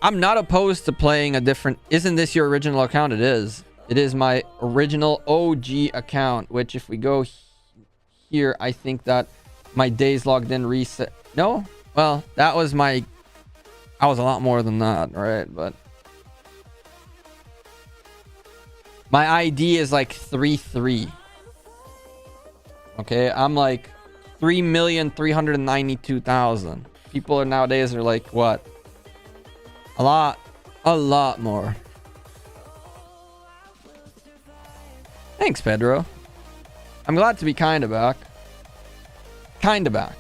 I'm not opposed to playing a different... Isn't this your original account? It is. It is my original OG account, which if we go here, I think that my days logged in reset. No? Well, that was my... I was a lot more than that, right? But my ID is like 33. Okay, I'm like 3,392,000. People are nowadays are like what? A lot more. Thanks, Pedro. I'm glad to be kinda back. Kinda back.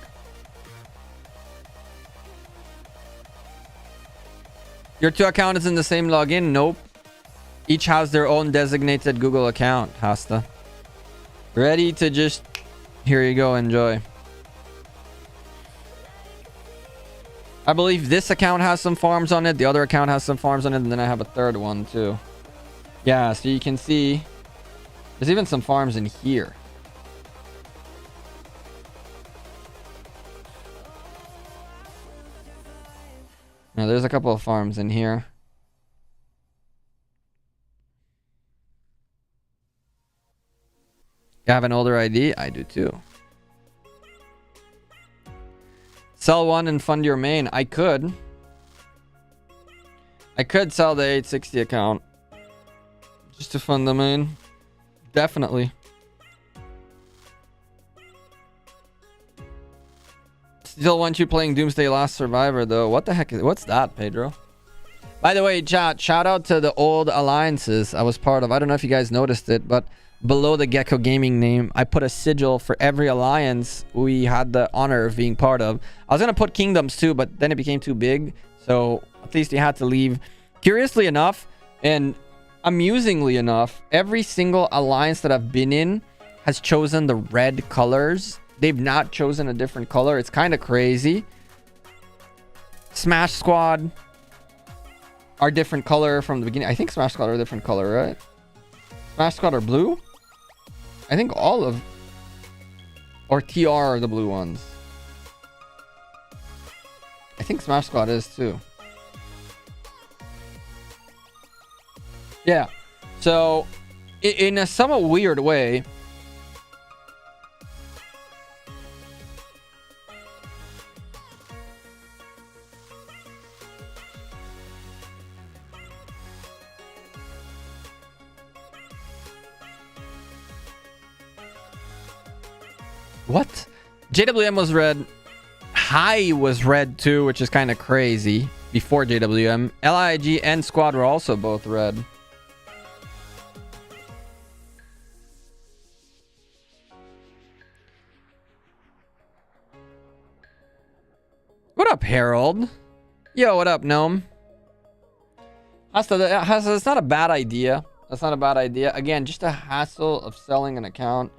Your two accounts in the same login? Nope. Each has their own designated Google account, Hasta. Ready to just... Here you go, enjoy. I believe this account has some farms on it. The other account has some farms on it. And then I have a third one too. Yeah, so you can see... There's even some farms in here. Now, there's a couple of farms in here. You have an older ID? I do too. Sell one and fund your main. I could. I could sell the 860 account. Just to fund the main. Definitely. Still want you playing Doomsday Last Survivor though. What the heck is... What's that, Pedro? By the way, chat, shout out to the old alliances I was part of. I don't know if you guys noticed it, but below the Gekko Gaming name, I put a sigil for every alliance we had the honor of being part of. I was going to put Kingdoms too, but then it became too big. So at least you had to leave. Curiously enough, and amusingly enough, every single alliance that I've been in has chosen the red colors. They've not chosen a different color. It's kind of crazy. Smash Squad are different color from the beginning. I think Smash Squad are a different color, right? Smash Squad are blue? I think all of... Or TR are the blue ones. I think Smash Squad is too. Yeah. So, in a somewhat weird way, what? JWM was red. High was red too, which is kind of crazy. Before JWM, LIG and Squad were also both red. What up, Harold? Yo, what up, Gnome? It's not a bad idea. That's not a bad idea. Again, just a hassle of selling an account.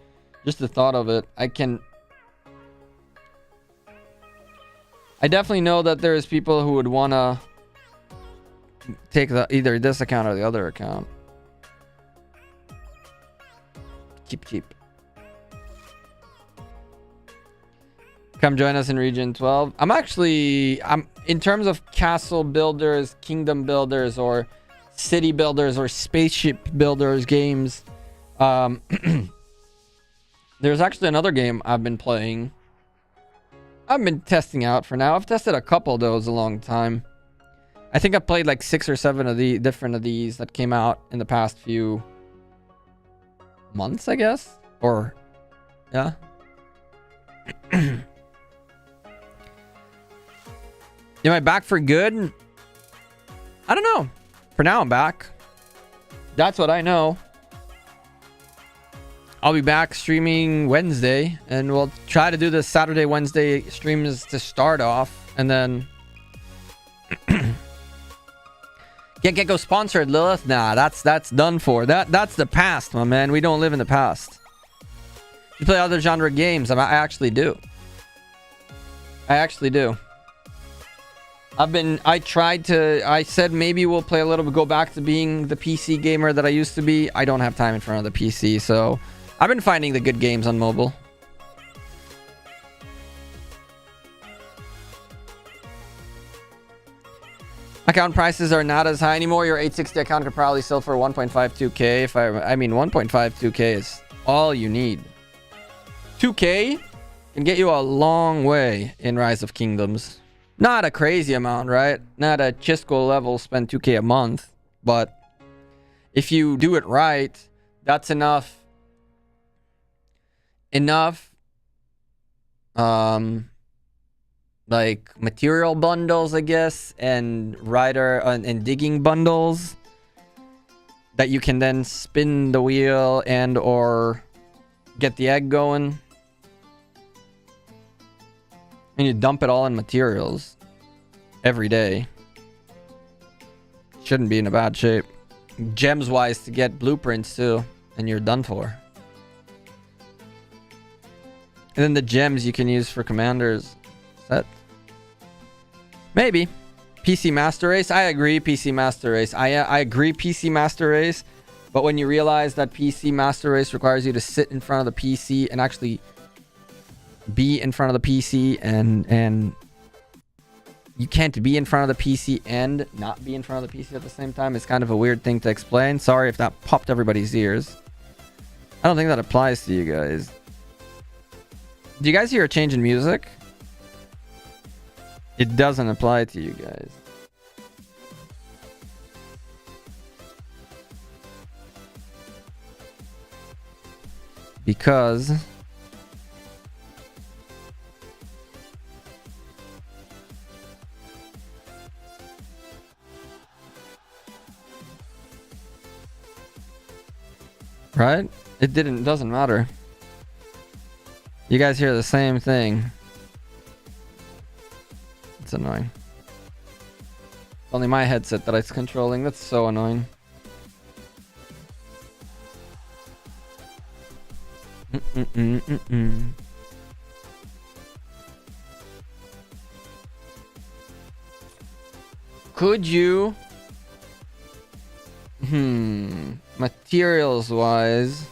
Just the thought of it. I definitely know that there's people who would want to take either this account or the other account. Cheap. Come join us in Region 12. I'm in terms of castle builders, kingdom builders, or city builders, or spaceship builders games. There's actually another game I've been playing. I've been testing out for now. I've tested a couple of those a long time. I think I've played like 6 or 7 of the different of these that came out in the past few months, I guess. Or, yeah. Am I back for good? I don't know. For now, I'm back. That's what I know. I'll be back streaming Wednesday, and we'll try to do the Saturday, Wednesday streams to start off, and then get Gekko sponsored, Lilith. Nah, that's done for. That's the past, my man. We don't live in the past. You play other genre games. I actually do. I said maybe we'll play a little bit, go back to being the PC gamer that I used to be. I don't have time in front of the PC, so I've been finding the good games on mobile. Account prices are not as high anymore. Your 860 account could probably sell for 1.52k. I mean 1.52k is all you need. 2k can get you a long way in Rise of Kingdoms. Not a crazy amount, right? Not a chisgule level, spend 2k a month. But if you do it right, that's enough. Like material bundles, I guess, and rider and digging bundles that you can then spin the wheel and or get the egg going. And you dump it all in materials every day. Shouldn't be in a bad shape. Gems wise to get blueprints too, and you're done for. And then the gems you can use for commanders. Set. Maybe. PC Master Race. I agree, PC Master Race. I agree, PC Master Race. But when you realize that PC Master Race requires you to sit in front of the PC and actually be in front of the PC, and you can't be in front of the PC and not be in front of the PC at the same time, it's kind of a weird thing to explain. Sorry if that popped everybody's ears. I don't think that applies to you guys. Do you guys hear a change in music? It doesn't apply to you guys. Because right? It doesn't matter. You guys hear the same thing. It's annoying. It's only my headset that it's controlling. That's so annoying. Could you... materials wise,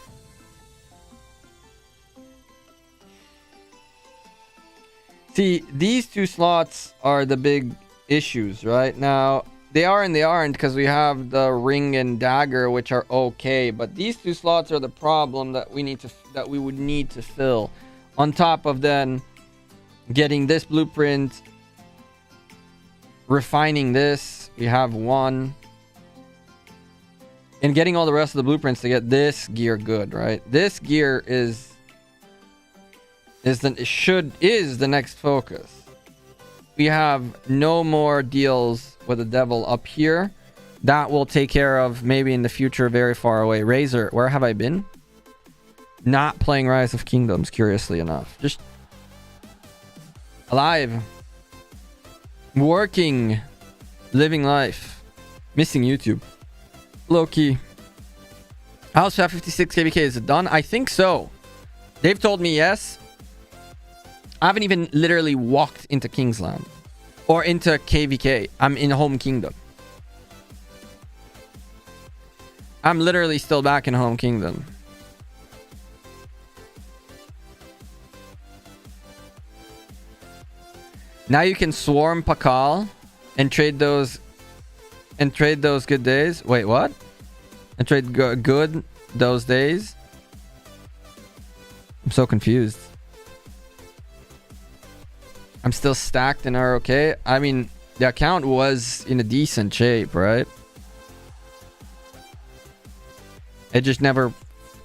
see, these two slots are the big issues right now. They are and they aren't, because we have the ring and dagger, which are okay. But these 2 slots are the problem that we would need to fill. On top of then getting this blueprint, refining this, we have 1, and getting all the rest of the blueprints to get this gear good, right? This gear is the next focus. We have no more deals with the devil up here. That will take care of maybe in the future, very far away. Razor, where have I been? Not playing Rise of Kingdoms, curiously enough. Just alive. Working. Living life. Missing YouTube. Low-key. House 56 KBK, is it done? I think so. They've told me yes. I haven't even literally walked into Kingsland or into KVK. I'm in home kingdom. I'm literally still back in home kingdom. Now you can swarm Pakal and trade those good days. Wait, what? And trade good those days. I'm so confused. I'm still stacked and are okay. I mean, the account was in a decent shape, right? It just never...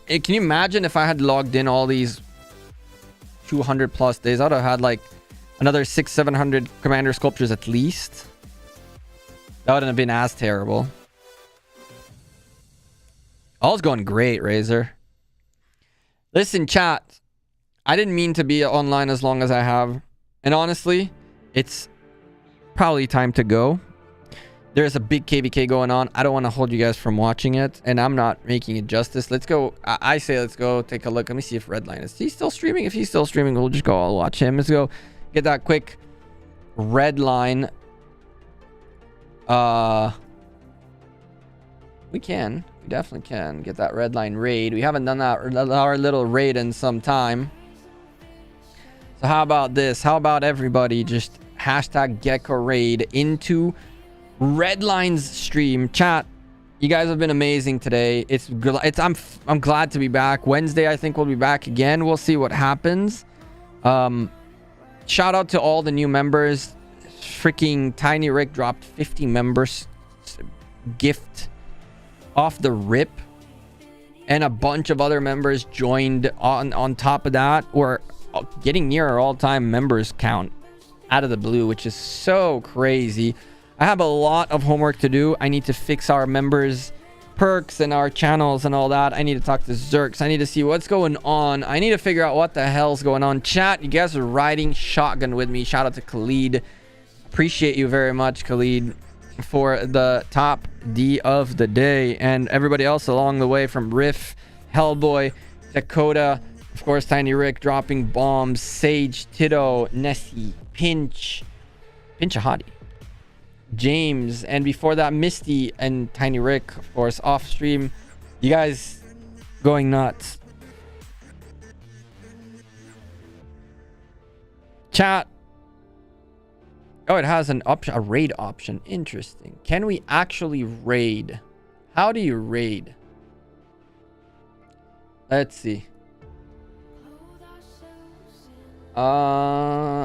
can you imagine if I had logged in all these 200 plus days? I'd have had like another 600-700 commander sculptures at least. That wouldn't have been as terrible. All's going great, Razor. Listen, chat. I didn't mean to be online as long as I have. And honestly, it's probably time to go. There's a big KVK going on. I don't want to hold you guys from watching it. And I'm not making it justice. Let's go. I say let's go take a look. Let me see if Redline is he still streaming. If he's still streaming, we'll just go. I'll watch him. Let's go get that quick Redline. We can. We definitely can get that Redline raid. We haven't done that our little raid in some time. So how about this? How about everybody just hashtag Gekko raid into Redline's stream. Chat, you guys have been amazing today. I'm glad to be back. Wednesday, I think we'll be back again. We'll see what happens. Shout out to all the new members. Freaking Tiny Rick dropped 50 members gift off the rip, and a bunch of other members joined on top of that. We're getting near our all-time members count out of the blue, which is so crazy. I have a lot of homework to do. I need to fix our members perks and our channels and all that. I need to talk to Zerks. I need to see what's going on. I need to figure out what the hell's going on. Chat, you guys are riding shotgun with me. Shout out to Khalid. Appreciate you very much, Khalid, for the top D of the day, and everybody else along the way, from Riff, Hellboy, Dakota, of course, Tiny Rick dropping bombs, Sage, Tito, Nessie, Pinch a Hottie, James, and before that, Misty and Tiny Rick, of course, off stream. You guys going nuts. Chat. Oh, it has an option, a raid option. Interesting. Can we actually raid? How do you raid? Let's see.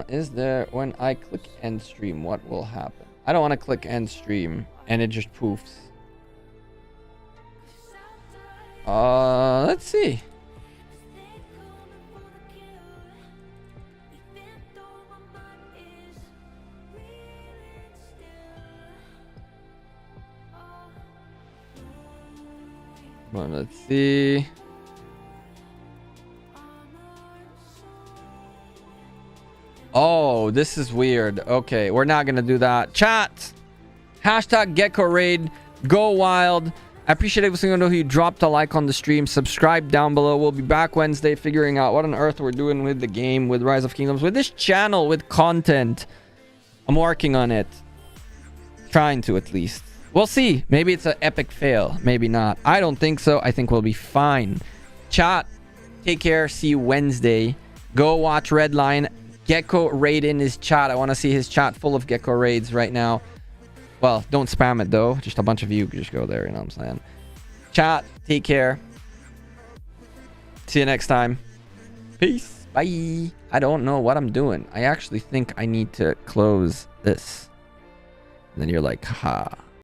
Is there, when I click end stream, what will happen? I don't want to click end stream and it just poofs. Let's see. Well, let's see. Oh, this is weird. Okay, we're not gonna do that. Chat, hashtag Gekko raid. Go wild. I appreciate every single one who dropped a like on the stream. Subscribe down below. We'll be back Wednesday figuring out what on earth we're doing with the game, with Rise of Kingdoms, with this channel, with content. I'm working on it. Trying to, at least. We'll see. Maybe it's an epic fail. Maybe not. I don't think so. I think we'll be fine. Chat, take care. See you Wednesday. Go watch Redline. Gekko raid in his chat. I want to see his chat full of Gekko raids right now. Well, don't spam it though. Just a bunch of you just go there. You know what I'm saying? Chat. Take care. See you next time. Peace. Bye. I don't know what I'm doing. I actually think I need to close this. And then you're like, haha.